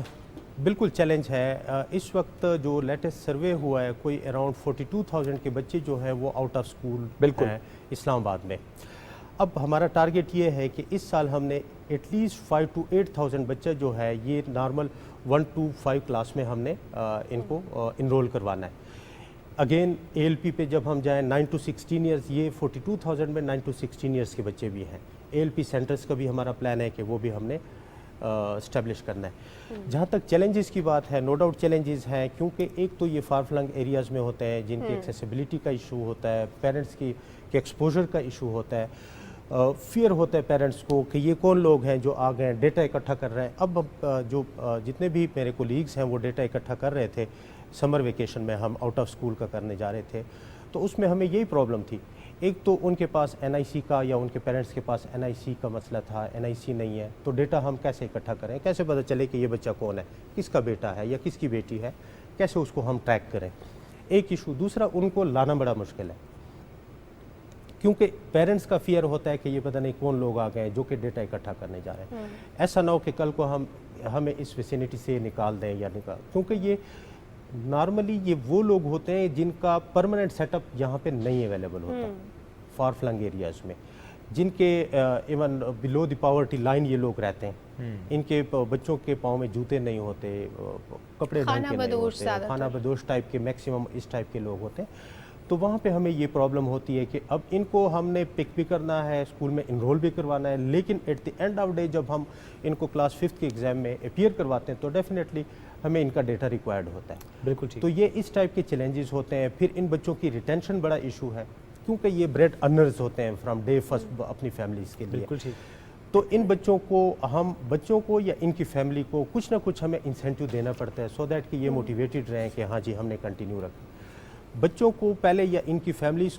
بالکل چیلنج ہے. اس وقت جو لیٹسٹ سروے ہوا ہے کوئی اراؤنڈ 42,000 کے بچے جو ہیں وہ آؤٹ آف اسکول ہیں اسلام آباد میں. اب ہمارا ٹارگیٹ یہ ہے کہ اس سال ہم نے ایٹ لیسٹ 5 to 8,000 بچہ جو ہے یہ نارمل 1 to 5 کلاس میں ہم نے ان کو انرول کروانا ہے. اگین ALP پہ جب ہم جائیں 9 to 16 ایئرز, یہ 42,000 میں 9 to 16 ایئرز کے بچے بھی ہیں. ALP سینٹرز کا بھی ہمارا پلان ہے کہ وہ بھی ہم نے اسٹیبلش کرنا ہے. جہاں تک چیلنجز کی بات ہے, نو ڈاؤٹ چیلنجز ہیں, کیونکہ ایک تو یہ فار فلنگ ایریاز میں ہوتے ہیں جن کی ایکسیسیبلٹی کا ایشو ہوتا ہے, پیرنٹس کی ایکسپوجر کا ایشو ہوتا ہے, فیئر ہوتا ہے پیرنٹس کو کہ یہ کون لوگ ہیں جو آ گئے ڈیٹا اکٹھا کر رہے ہیں. اب جو جتنے بھی میرے کولیگز ہیں وہ ڈیٹا اکٹھا کر رہے تھے سمر ویکیشن میں, ہم آؤٹ آف اسکول کا کرنے جا رہے تھے, تو اس میں ہمیں یہی پرابلم تھی. ایک تو ان کے پاس NIC کا یا ان کے پیرنٹس کے پاس NIC کا مسئلہ تھا, NIC نہیں ہے, تو ڈیٹا ہم کیسے اکٹھا کریں, کیسے پتہ چلے کہ یہ بچہ کون ہے, کس کا بیٹا ہے یا کس کی بیٹی ہے, کیسے اس کو ہم ٹریک کریں, ایک ایشو. دوسرا ان کو لانا بڑا مشکل ہے, کیونکہ پیرنٹس کا فیئر ہوتا ہے کہ یہ پتہ نہیں کون لوگ آ گئے جو کہ ڈیٹا اکٹھا کرنے جا رہے ہیں. ایسا نہ ہو کہ کل کو ہمیں اس ویسینٹی سے نکال دیں یا کیونکہ یہ نارملی یہ وہ لوگ ہوتے ہیں جن کا پرماننٹ سیٹ اپ یہاں پہ نہیں اویلیبل ہوتا. فار فلنگ ایریاز میں جن کے ایون بلو دی پاورٹی لائن یہ لوگ رہتے ہیں، ان کے بچوں کے پاؤں میں جوتے نہیں ہوتے، کپڑے ڈھنگ کے نہیں ہوتے، کھانا بدوش ٹائپ کے میکسیمم اس ٹائپ کے لوگ ہوتے ہیں. تو وہاں پہ ہمیں یہ پرابلم ہوتی ہے کہ اب ان کو ہم نے پک بھی کرنا ہے، اسکول میں انرول بھی کروانا ہے، لیکن at the end of day جب ہم ان کو کلاس 5 کے ایگزام میں اپیئر کرواتے ہیں تو ڈیفینیٹلی ہمیں ان کا ڈیٹا ریکوائرڈ ہوتا ہے. بالکل ٹھیک. تو یہ اس ٹائپ کے چیلنجز ہوتے ہیں. پھر ان بچوں کی ریٹینشن بڑا ایشو ہے کیونکہ یہ بریڈ ارنرز ہوتے ہیں فرام ڈے فرسٹ اپنی فیملیز کے لیے. بالکل ٹھیک. تو ان بچوں کو یا ان کی فیملی کو کچھ نہ کچھ ہمیں انسینٹیو دینا پڑتا ہے سو دیٹ کہ یہ موٹیویٹڈ رہیں کہ ہاں جی ہم نے کنٹینیو رکھا. بچوں کو پہلے یا ان کی فیملیز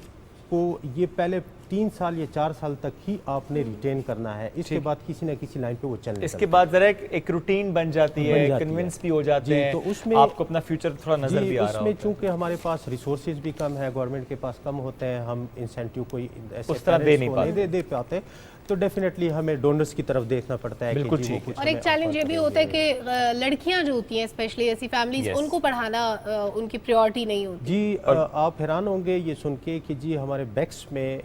کو یہ پہلے 3 سال یا 4 سال تک ہی آپ نے ریٹین کرنا ہے، اس کے بعد کسی نہ کسی لائن پہ وہ چلنے اس کے بعد ذرا ایک روٹین بن جاتی ہے، کنونس بھی ہو جاتے ہیں، تو اس میں آپ کو اپنا فیوچر تھوڑا نظر بھی آ رہا ہوتا ہے. اس میں چونکہ ہمارے پاس ریسورسز بھی کم ہے، گورنمنٹ کے پاس کم ہوتے ہیں، ہم انسینٹیو کوئی اس طرح دے پاتے تو ڈیفینیٹلی ہمیں ڈونرز کی طرف دیکھنا پڑتا ہے. اور ایک چیلنج یہ بھی ہوتا ہے کہ لڑکیاں جو ہوتی ہیں اسپیشلی ایسی فیملیز، ان کو پڑھانا ان کی پریورٹی نہیں ہوتی. جی آپ حیران ہوں گے یہ سن کے کہ جی ہمارے بیکس میں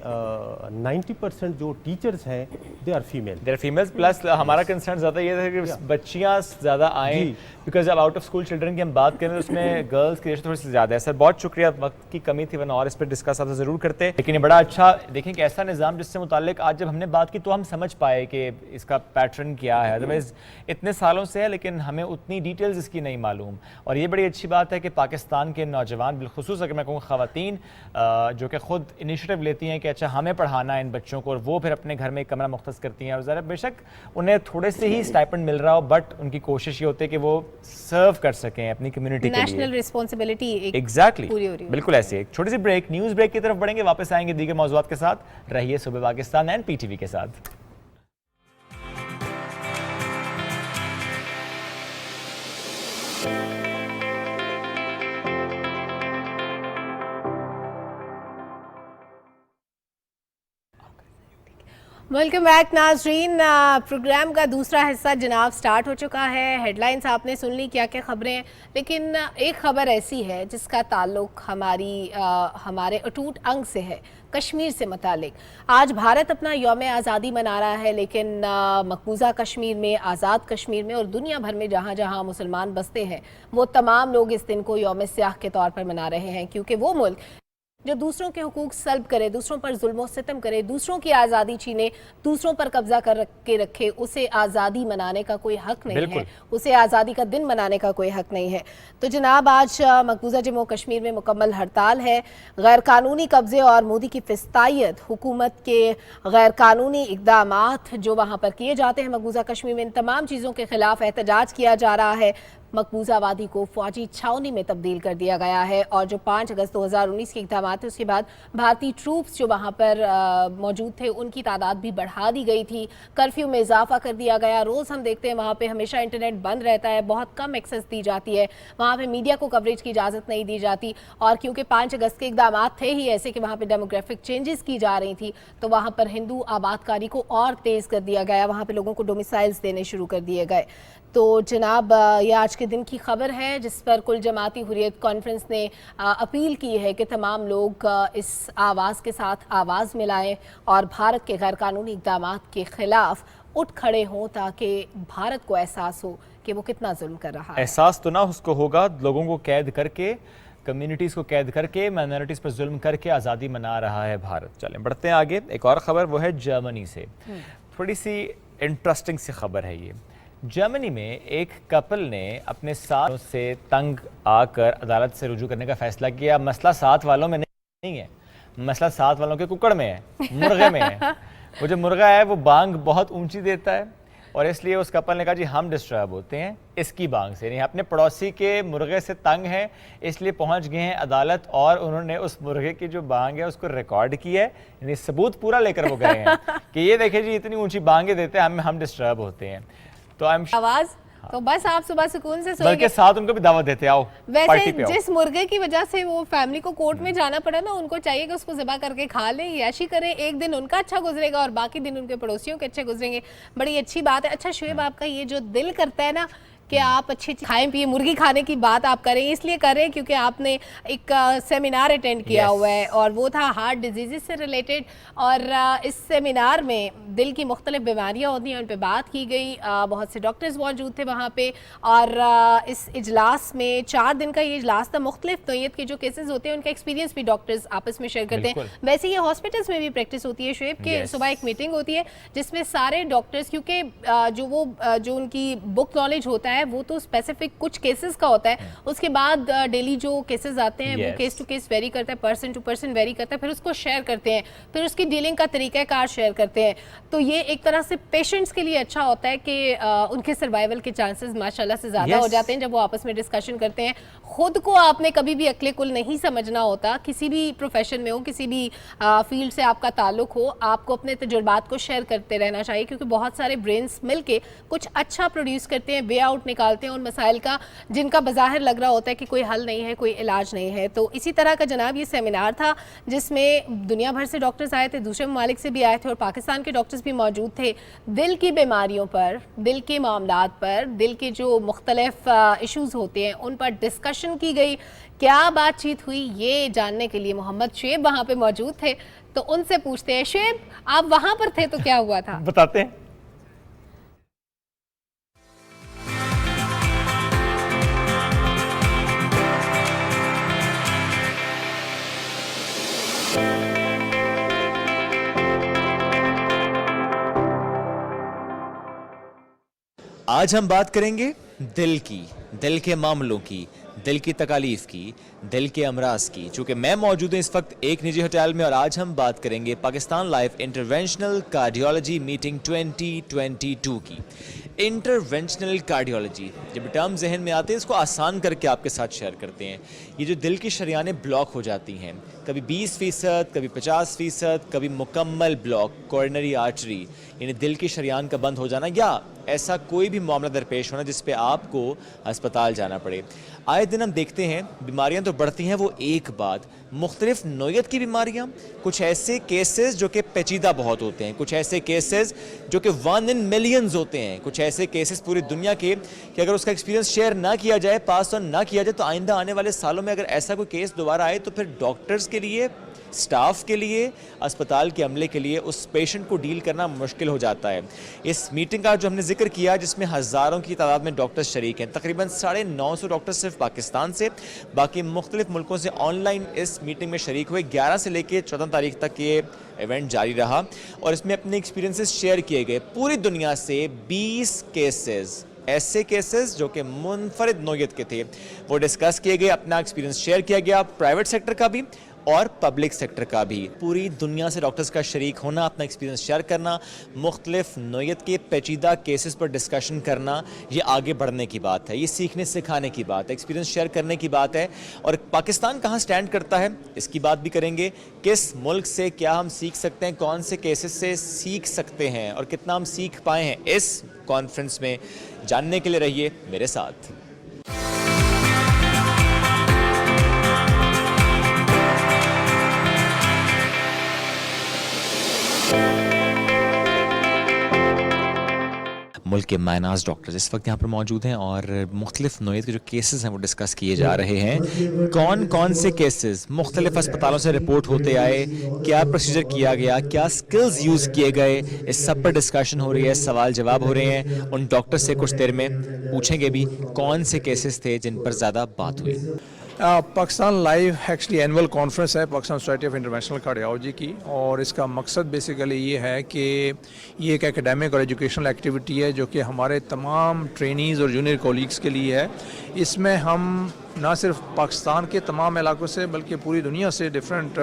90% جو ٹیچرز ہیں دے آر فیمیلز. پلس ہمارا کنسرن زیادہ یہ تھا کہ بچیاں زیادہ آئیں، بیکاز اب آؤٹ آف اسکول چلڈرن کی ہم بات کریں تو اس میں گرلز کی ریشو تھوڑی سی زیادہ ہے. سر بہت شکریہ، وقت کی کمی تھی ورنہ اور اس پہ ڈسکس آپ سے ضرور کرتے. لیکن یہ بڑا اچھا دیکھیں کہ ایسا نظام جس سے متعلق آج جب ہم نے بات کی تو ہم سمجھ پائے کہ اس کا پیٹرن کیا ہے. ادروائز اتنے سالوں سے ہے لیکن ہمیں اتنی ڈیٹیلز اس کی نہیں معلوم. اور یہ بڑی اچھی بات ہے کہ پاکستان کے نوجوان، بالخصوص اگر میں کہوں خواتین جو کہ خود انیشیٹو لیتی ہیں کہ اچھا ہمیں پڑھانا ہے ان بچوں کو، اور وہ پھر اپنے گھر میں ایک کمرہ مختص کرتی ہیں. اور ذرا بے شک انہیں تھوڑے سے ہی اسٹائپنڈ مل رہا ہو، بٹ ان کی کوشش یہ ہوتی ہے کہ وہ سرو کر سکیں اپنی کمیونٹی کے لیے. نیشنل رسپانسبلٹی ایگزیکٹلی بالکل ایسے. ایک چھوٹی سی بریک، نیوز بریک کی طرف بڑھیں گے، واپس آئیں گے دیگر موضوعات کے ساتھ. رہیے صبح Pakistan and P T V کے ساتھ. ویلکم بیک ناظرین. پروگرام کا دوسرا حصہ جناب سٹارٹ ہو چکا ہے. ہیڈ لائنز آپ نے سن لی کیا کیا خبریں ہیں، لیکن ایک خبر ایسی ہے جس کا تعلق ہمارے اٹوٹ انگ سے ہے، کشمیر سے متعلق. آج بھارت اپنا یوم آزادی منا رہا ہے، لیکن مقبوضہ کشمیر میں، آزاد کشمیر میں اور دنیا بھر میں جہاں جہاں مسلمان بستے ہیں وہ تمام لوگ اس دن کو یوم سیاہ کے طور پر منا رہے ہیں، کیونکہ وہ ملک جو دوسروں کے حقوق سلب کرے، دوسروں پر ظلم و ستم کرے، دوسروں کی آزادی چھینے، دوسروں پر قبضہ کر کے رکھے، اسے آزادی منانے کا کوئی حق نہیں ہے، اسے آزادی کا دن منانے کا کوئی حق نہیں ہے. تو جناب آج مقبوضہ جموں کشمیر میں مکمل ہڑتال ہے. غیر قانونی قبضے اور مودی کی فسطائیت، حکومت کے غیر قانونی اقدامات جو وہاں پر کیے جاتے ہیں مقبوضہ کشمیر میں، ان تمام چیزوں کے خلاف احتجاج کیا جا رہا ہے. مقبوضہ وادی کو فوجی چھاؤنی میں تبدیل کر دیا گیا ہے، اور جو 5 اگست 2019 کے اقدامات تھے اس کے بعد بھارتی ٹروپس جو وہاں پر موجود تھے ان کی تعداد بھی بڑھا دی گئی تھی. کرفیو میں اضافہ کر دیا گیا. روز ہم دیکھتے ہیں وہاں پہ ہمیشہ انٹرنیٹ بند رہتا ہے، بہت کم ایکسس دی جاتی ہے، وہاں پہ میڈیا کو کوریج کی اجازت نہیں دی جاتی. اور کیونکہ 5 اگست کے اقدامات تھے ہی ایسے کہ وہاں پہ ڈیموگرافک چینجز کی جا رہی تھی، تو وہاں پر ہندو آباد کاری کو اور تیز کر دیا گیا، وہاں پہ لوگوں کو ڈومیسائلز دینے شروع کر دیے گئے. تو جناب یہ آج کے دن کی خبر ہے جس پر کل جماعتی حریت کانفرنس نے اپیل کی ہے کہ تمام لوگ اس آواز کے ساتھ آواز ملائیں اور بھارت کے غیر قانونی اقدامات کے خلاف اٹھ کھڑے ہوں، تاکہ بھارت کو احساس ہو کہ وہ کتنا ظلم کر رہا ہے. احساس تو نہ اس کو ہوگا، لوگوں کو قید کر کے، کمیونٹیز کو قید کر کے، مائنورٹیز پر ظلم کر کے آزادی منا رہا ہے بھارت. چلیں بڑھتے ہیں آگے. ایک اور خبر وہ ہے جرمنی سے. تھوڑی سی انٹرسٹنگ سی خبر ہے یہ. جرمنی میں ایک کپل نے اپنے ساتھ سے تنگ آ کر عدالت سے رجوع کرنے کا فیصلہ کیا. مسئلہ ساتھ والوں میں نہیں ہے، مسئلہ ساتھ والوں کے ککڑ میں ہے، مرغے میں ہے. وہ جو مرغا ہے وہ بانگ بہت اونچی دیتا ہے، اور اس لیے اس کپل نے کہا جی ہم ڈسٹرب ہوتے ہیں اس کی بانگ سے، نہیں اپنے پڑوسی کے مرغے سے تنگ ہیں، اس لیے پہنچ گئے ہیں عدالت اور انہوں نے اس مرغے کی جو بانگ ہے اس کو ریکارڈ کی ہے. یعنی ثبوت پورا لے کر وہ گئے ہیں کہ یہ دیکھیں جی اتنی اونچی بانگیں دیتے ہیں، ہم ڈسٹرب ہوتے ہیں. تو آواز تو بس آپ صبح سکون سے سوئیں بلکہ ساتھ ان کو بھی دعوت دیتے آؤ ویسے جس مرغے کی وجہ سے وہ فیملی کو کورٹ میں جانا پڑا نا، ان کو چاہیے کہ اس کو ذبح کر کے کھا لیں، عیاشی کریں. ایک دن ان کا اچھا گزرے گا اور باقی دن ان کے پڑوسیوں کے اچھے گزریں گے. بڑی اچھی بات ہے. اچھا شعیب، آپ کا یہ جو دل کرتا ہے نا کہ آپ اچھی کھائیں پیئے. مرغی کھانے کی بات آپ کریں, اس لیے کریں کیونکہ آپ نے ایک سیمینار اٹینڈ کیا ہوا ہے اور وہ تھا ہارٹ ڈیزیزز سے ریلیٹڈ, اور اس سیمینار میں دل کی مختلف بیماریاں ہوتی ہیں ان پہ بات کی گئی. بہت سے ڈاکٹرز موجود تھے وہاں پہ, اور اس اجلاس میں 4 دن کا یہ اجلاس تھا. مختلف نوعیت کے جو کیسز ہوتے ہیں ان کا ایکسپیرینس بھی ڈاکٹرز آپس میں شیئر کرتے ہیں. ویسے یہ ہاسپٹلس میں بھی پریکٹس ہوتی ہے شعیب کہ صبح ایک میٹنگ ہوتی ہے جس میں سارے ڈاکٹرز, کیونکہ جو ان کی بک نالج ہوتا ہے وہ تو اسپیسیفک کچھ کیسز کا ہوتا ہے, اس کے بعد ڈیلی جو کیسز آتے ہیں وہ کیس ٹو کیس ویری کرتا ہے, پرسن ٹو پرسن ویری کرتا ہے, پھر اس کو شیئر کرتے ہیں, پھر اس کی ڈیلنگ کا طریقہ کار شیئر کرتے ہیں. تو یہ ایک طرح سے پیشنٹس کے لیے اچھا ہوتا ہے کہ ان کے سروائیول کے چانسز ماشاءاللہ سے زیادہ ہو جاتے ہیں جب وہ آپس میں ڈسکشن کرتے ہیں. خود کو آپ نے کبھی بھی عقل کل نہیں سمجھنا ہوتا, کسی بھی پروفیشن میں ہو, کسی بھی فیلڈ سے آپ کا تعلق ہو, آپ کو اپنے تجربات کو شیئر کرتے رہنا چاہیے, کیونکہ بہت سارے برینز مل کے کچھ اچھا پروڈیوس کرتے ہیں, وے آؤٹ نکالتے ہیں ان مسائل کا جن کا بظاہر لگ رہا ہوتا ہے کہ کوئی حل نہیں ہے, کوئی علاج نہیں ہے. تو اسی طرح کا جناب یہ سیمینار تھا جس میں دنیا بھر سے ڈاکٹرز آئے تھے, دوسرے ممالک سے بھی آئے تھے, اور پاکستان کے ڈاکٹرز بھی موجود تھے. دل کی بیماریوں پر, دل کے معاملات پر, دل کے جو مختلف ایشوز ہوتے ہیں ان پر ڈسکشن کی گئی. کیا بات چیت ہوئی یہ جاننے کے لیے محمد شعیب وہاں پہ موجود تھے, تو ان سے پوچھتے ہیں. شعیب, آپ وہاں پر تھے تو کیا ہوا تھا, بتاتے ہیں. آج ہم بات کریں گے دل کی, دل کے معاملوں کی, دل کی تکالیف کی, دل کے امراض کی. چونکہ میں موجود ہوں اس وقت ایک نجی ہوٹل میں, اور آج ہم بات کریں گے پاکستان لائف انٹرونشنل کارڈیولوجی میٹنگ 2022 کی. انٹرونشنل کارڈیولوجی, جب ٹرم ذہن میں آتے ہیں اس کو آسان کر کے آپ کے ساتھ شیئر کرتے ہیں. یہ جو دل کی شریانیں بلاک ہو جاتی ہیں, کبھی 20%, کبھی 50%, کبھی مکمل بلاک, کورنری آرٹری یعنی دل کی شریان کا بند ہو جانا, یا ایسا کوئی بھی معاملہ درپیش ہونا جس پہ آپ کو ہسپتال جانا پڑے. آئے دن ہم دیکھتے ہیں بیماریاں تو بڑھتی ہیں, وہ ایک بات, مختلف نوعیت کی بیماریاں, کچھ ایسے کیسز جو کہ پیچیدہ بہت ہوتے ہیں, کچھ ایسے کیسز جو کہ 1 in millions ہوتے ہیں, کچھ ایسے کیسز پوری دنیا کے کہ اگر اس کا ایکسپیرینس شیئر نہ کیا جائے, پاس آن نہ کیا جائے, تو آئندہ آنے والے سالوں میں اگر ایسا کوئی کیس دوبارہ آئے تو پھر ڈاکٹرز کے لیے, سٹاف کے لیے, اسپتال کے عملے کے لیے اس پیشنٹ کو ڈیل کرنا مشکل ہو جاتا ہے. اس میٹنگ کا جو ہم نے ذکر کیا جس میں ہزاروں کی تعداد میں ڈاکٹرز شریک ہیں, تقریباً 950 ڈاکٹر صرف پاکستان سے, باقی مختلف ملکوں سے آن لائن اس میٹنگ میں شریک ہوئے. 11 سے لے کے 14 تاریخ تک یہ ایونٹ جاری رہا اور اس میں اپنے ایکسپیرینسز شیئر کیے گئے. پوری دنیا سے 20 کیسز, ایسے کیسز جو کہ منفرد نوعیت کے تھے, وہ ڈسکس کیے گئے, اپنا ایکسپیرینس شیئر کیا گیا, پرائیویٹ سیکٹر کا بھی اور پبلک سیکٹر کا بھی. پوری دنیا سے ڈاکٹرز کا شریک ہونا, اپنا ایکسپیرینس شیئر کرنا, مختلف نوعیت کے پیچیدہ کیسز پر ڈسکشن کرنا, یہ آگے بڑھنے کی بات ہے, یہ سیکھنے سکھانے کی بات ہے, ایکسپیرینس شیئر کرنے کی بات ہے. اور پاکستان کہاں سٹینڈ کرتا ہے اس کی بات بھی کریں گے. کس ملک سے کیا ہم سیکھ سکتے ہیں, کون سے کیسز سے سیکھ سکتے ہیں, اور کتنا ہم سیکھ پائے ہیں اس کانفرنس میں, جاننے کے لیے رہیے میرے ساتھ. ملک کے مائناز ڈاکٹرز اس وقت یہاں پر موجود ہیں اور مختلف نوعیت کے جو کیسز ہیں وہ ڈسکس کیے جا رہے ہیں. کون کون سے کیسز مختلف اسپتالوں سے رپورٹ ہوتے آئے, کیا پروسیجر کیا گیا, کیا سکلز یوز کیے گئے, اس سب پر ڈسکشن ہو رہی ہے, سوال جواب ہو رہے ہیں. ان ڈاکٹر سے کچھ دیر میں پوچھیں گے بھی کون سے کیسز تھے جن پر زیادہ بات ہوئی. Pakistan live actually annual conference ہے Pakistan society of international cardiology کی, اور اس کا مقصد بیسیکلی یہ ہے کہ یہ ایک اکیڈیمک اور ایجوکیشنل ایکٹیویٹی ہے جو کہ ہمارے تمام ٹرینیز اور جونیئر کولیگز کے لیے ہے. اس میں ہم نہ صرف پاکستان کے تمام علاقوں سے بلکہ پوری دنیا سے ڈفرینٹ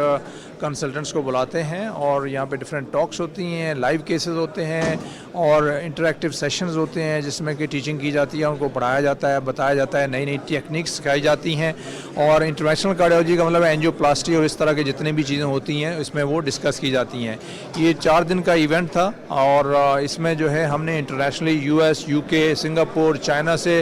کنسلٹنٹس کو بلاتے ہیں, اور یہاں پہ ڈفرینٹ ٹاکس ہوتی ہیں, لائیو کیسز ہوتے ہیں, اور انٹریکٹیو سیشنز ہوتے ہیں جس میں کہ ٹیچنگ کی جاتی ہے, ان کو پڑھایا جاتا ہے, بتایا جاتا ہے, نئی نئی ٹیکنیکس سکھائی جاتی ہیں. اور انٹرنیشنل کارڈیالوجی کا مطلب اینجیو پلاسٹی اور اس طرح کے جتنے بھی چیزیں ہوتی ہیں اس میں وہ ڈسکس کی جاتی ہیں. یہ 4 دن کا ایونٹ تھا, اور اس میں جو ہے ہم نے internationally US, UK, Singapore, China سے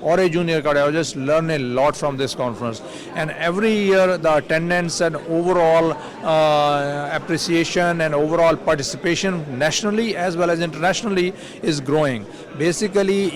or a junior cardiologist learn a lot from this conference. And every year the attendance and overall appreciation and overall participation nationally as well as internationally is growing. Basically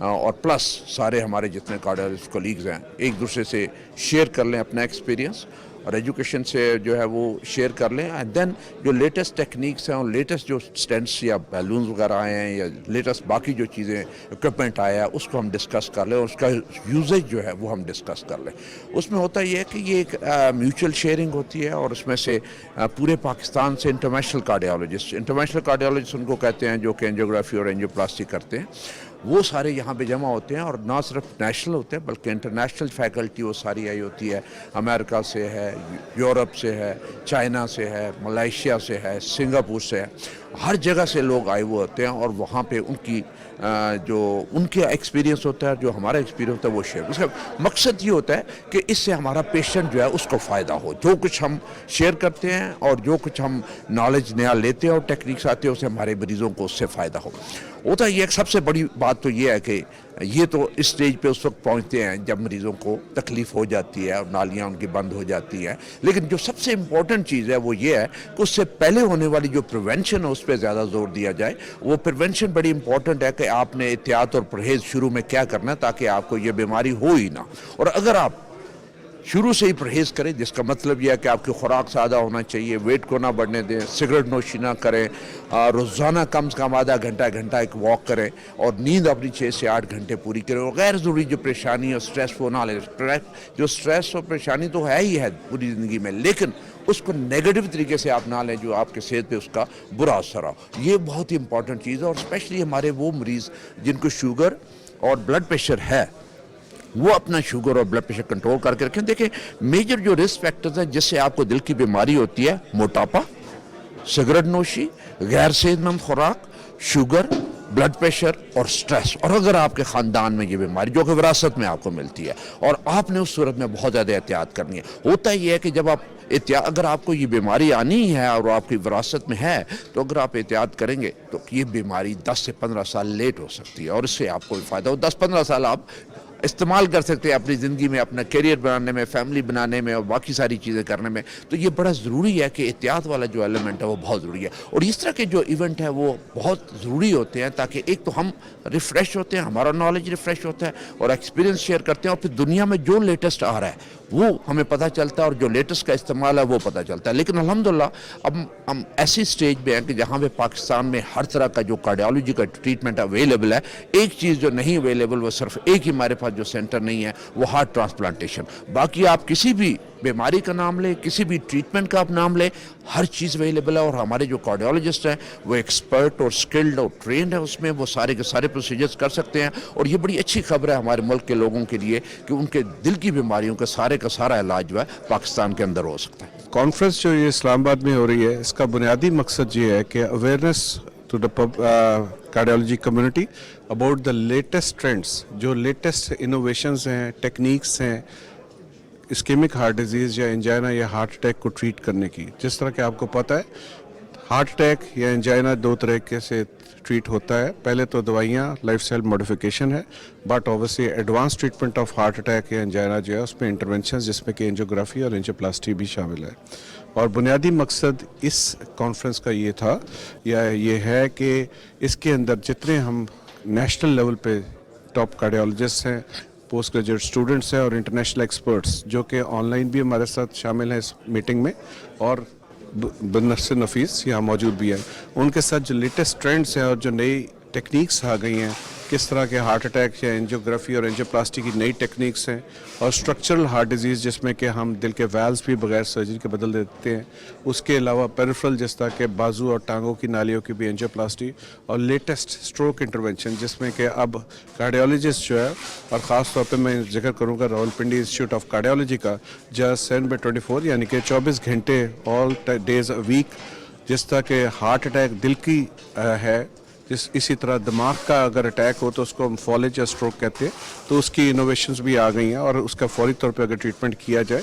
اور plus سارے ہمارے جتنے cardiologist colleagues ہیں ایک دوسرے سے share کر لیں اپنا ایکسپیرینس اور ایجوکیشن سے جو ہے وہ شیئر کر لیں اینڈ دین جو لیٹسٹ ٹیکنیکس ہیں اور لیٹسٹ جو اسٹینٹس یا بیلونز وغیرہ آئے ہیں یا لیٹسٹ باقی جو چیزیں اکوپمنٹ آیا ہے اس کو ہم ڈسکس کر لیں اور اس کا یوزیج جو ہے وہ ہم ڈسکس کر لیں. اس میں ہوتا یہ ہے کہ یہ ایک میوچل شیئرنگ ہوتی ہے اور اس میں سے پورے پاکستان سے انٹرنیشنل کارڈیالوجسٹ ان کو کہتے ہیں جو کہ اینجیوگرافی اور اینجیوپلاسٹی کرتے ہیں وہ سارے یہاں پہ جمع ہوتے ہیں اور نہ صرف نیشنل ہوتے ہیں بلکہ انٹرنیشنل فیکلٹی وہ ساری آئی ہوتی ہے. امریکہ سے ہے, یورپ سے ہے, چائنا سے ہے, ملائیشیا سے ہے, سنگاپور سے ہے, ہر جگہ سے لوگ آئے ہوئے ہوتے ہیں اور وہاں پہ ان کی جو ان کے ایکسپیرینس ہوتا ہے جو ہمارا ایکسپیرینس ہوتا ہے وہ شیئر. اس کا مقصد یہ ہوتا ہے کہ اس سے ہمارا پیشنٹ جو ہے اس کو فائدہ ہو. جو کچھ ہم شیئر کرتے ہیں اور جو کچھ ہم نالج نیا لیتے ہیں اور ٹیکنیکس آتے ہیں اسے ہمارے مریضوں کو اس سے فائدہ ہو. ہوتا یہ ایک سب سے بڑی بات تو یہ ہے کہ یہ تو اس سٹیج پہ اس وقت پہنچتے ہیں جب مریضوں کو تکلیف ہو جاتی ہے اور نالیاں ان کی بند ہو جاتی ہیں, لیکن جو سب سے امپورٹنٹ چیز ہے وہ یہ ہے کہ اس سے پہلے ہونے والی جو پریونشن ہے اس پہ زیادہ زور دیا جائے. وہ پریونشن بڑی امپورٹنٹ ہے کہ آپ نے احتیاط اور پرہیز شروع میں کیا کرنا ہے تاکہ آپ کو یہ بیماری ہو ہی نہ. اور اگر آپ شروع سے ہی پرہیز کریں جس کا مطلب یہ ہے کہ آپ کی خوراک سادہ ہونا چاہیے, ویٹ کو نہ بڑھنے دیں, سگریٹ نوشی نہ کریں, روزانہ کم سے کم آدھا گھنٹہ ایک واک کریں اور نیند اپنی 6 سے 8 گھنٹے پوری کریں اور غیر ضروری جو پریشانی اور سٹریس وہ نہ لیں. جو سٹریس اور پریشانی تو ہے ہی ہے پوری زندگی میں, لیکن اس کو نیگیٹو طریقے سے آپ نہ لیں جو آپ کے صحت پہ اس کا برا اثر ہو. یہ بہت ہی امپورٹنٹ چیز ہے اور اسپیشلی ہمارے وہ مریض جن کو شوگر اور بلڈ پریشر ہے وہ اپنا شوگر اور بلڈ پریشر کنٹرول کر کے رکھیں. دیکھیں میجر جو رسک فیکٹرز ہیں جس سے آپ کو دل کی بیماری ہوتی ہے, موٹاپا, سگریٹ نوشی, غیر صحت مند خوراک, شوگر, بلڈ پریشر اور سٹریس. اور اگر آپ کے خاندان میں یہ بیماری جو کہ وراثت میں آپ کو ملتی ہے اور آپ نے اس صورت میں بہت زیادہ احتیاط کرنی ہے. ہوتا یہ ہے کہ جب آپ اگر آپ کو یہ بیماری آنی ہے اور آپ کی وراثت میں ہے تو اگر آپ احتیاط کریں گے تو یہ بیماری 10 سے 15 سال لیٹ ہو سکتی ہے اور اس سے آپ کو فائدہ ہو. 10-15 سال آپ استعمال کر سکتے ہیں اپنی زندگی میں, اپنا کیریئر بنانے میں, فیملی بنانے میں اور باقی ساری چیزیں کرنے میں. تو یہ بڑا ضروری ہے کہ احتیاط والا جو ایلیمنٹ ہے وہ بہت ضروری ہے. اور اس طرح کے جو ایونٹ ہیں وہ بہت ضروری ہوتے ہیں تاکہ ایک تو ہم ریفریش ہوتے ہیں, ہمارا نالج ریفریش ہوتا ہے اور ایکسپیرینس شیئر کرتے ہیں اور پھر دنیا میں جو لیٹسٹ آ رہا ہے وہ ہمیں پتہ چلتا ہے اور جو لیٹسٹ کا استعمال ہے وہ پتہ چلتا ہے. لیکن الحمدللہ اب ہم ایسی سٹیج پہ ہیں کہ جہاں پہ پاکستان میں ہر طرح کا جو کارڈیالوجی کا ٹریٹمنٹ اویلیبل ہے. ایک چیز جو نہیں اویلیبل وہ صرف ایک ہی ہمارے پاس جو سینٹر نہیں ہے وہ ہارٹ ٹرانسپلانٹیشن. باقی آپ کسی بھی بیماری کا نام لیں, کسی بھی ٹریٹمنٹ کا آپ نام لیں, ہر چیز اویلیبل ہے اور ہمارے جو کارڈیالوجسٹ ہیں وہ ایکسپرٹ اور سکلڈ اور ٹرینڈ ہے اس میں, وہ سارے کے سارے پروسیجرز کر سکتے ہیں. اور یہ بڑی اچھی خبر ہے ہمارے ملک کے لوگوں کے لیے کہ ان کے دل کی بیماریوں کا سارا علاج جو ہے پاکستان کے اندر ہو سکتا ہے. کانفرنس جو یہ اسلام آباد میں ہو رہی ہے اس کا بنیادی مقصد یہ ہے کہ awareness to the cardiology community about the latest trends, جو لیٹسٹ انوویشنز ہیں, ٹیکنیکس ہیں اسکیمک ہارٹ ڈیزیز یا انجائنا یا ہارٹ اٹیک کو ٹریٹ کرنے کی. جس طرح کہ آپ کو پتہ ہے ہارٹ اٹیک یا انجائنا 2 طریقے سے ٹریٹ ہوتا ہے. پہلے تو دوائیاں لائف اسٹائل موڈیفیکیشن ہے, but obviously advance treatment of heart attack یا انجائنا جو ہے اس میں انٹرونشنز جس میں کہ اینجیوگرافی اور اینجیوپلاسٹی بھی شامل ہے. اور بنیادی مقصد اس کانفرنس کا یہ تھا یا یہ ہے کہ اس کے اندر جتنے ہم نیشنل لیول پہ ٹاپ کارڈیالوجسٹ ہیں, پوسٹ گریجویٹ اسٹوڈنٹس ہیں اور انٹرنیشنل ایکسپرٹس جو کہ آن لائن بھی ہمارے ساتھ شامل ہیں اس میٹنگ میں اور بنفس نفیس یہاں موجود بھی ہیں, ان کے ساتھ جو لیٹسٹ ٹرینڈس ہیں اور جو نئی ٹیکنیکس آ گئی ہیں, کس طرح کے ہارٹ اٹیک یا اینجیوگرافی اور اینجیوپلاسٹی کی نئی ٹیکنیکس ہیں, اور اسٹرکچرل ہارٹ ڈیزیز جس میں کہ ہم دل کے ویلز بھی بغیر سرجری کے بدل دیتے ہیں. اس کے علاوہ پیریفرل جس طرح کہ بازو اور ٹانگوں کی نالیوں کی بھی اینجیوپلاسٹی, اور لیٹسٹ اسٹروک انٹرونشن جس میں کہ اب کارڈیالوجسٹ جو ہے, اور خاص طور پہ میں ذکر کروں گا راولپنڈی انسٹیٹیوٹ آف کارڈیالوجی کا, جسٹ 7/24 یعنی کہ 24 گھنٹے آل ڈیز اے ویک, جس طرح کہ ہارٹ اٹیک دل کی ہے اسی طرح دماغ کا اگر اٹیک ہو تو اس کو ہم فالج یا اسٹروک کہتے ہیں, تو اس کی انوویشنز بھی آ گئی ہیں اور اس کا فوری طور پہ اگر ٹریٹمنٹ کیا جائے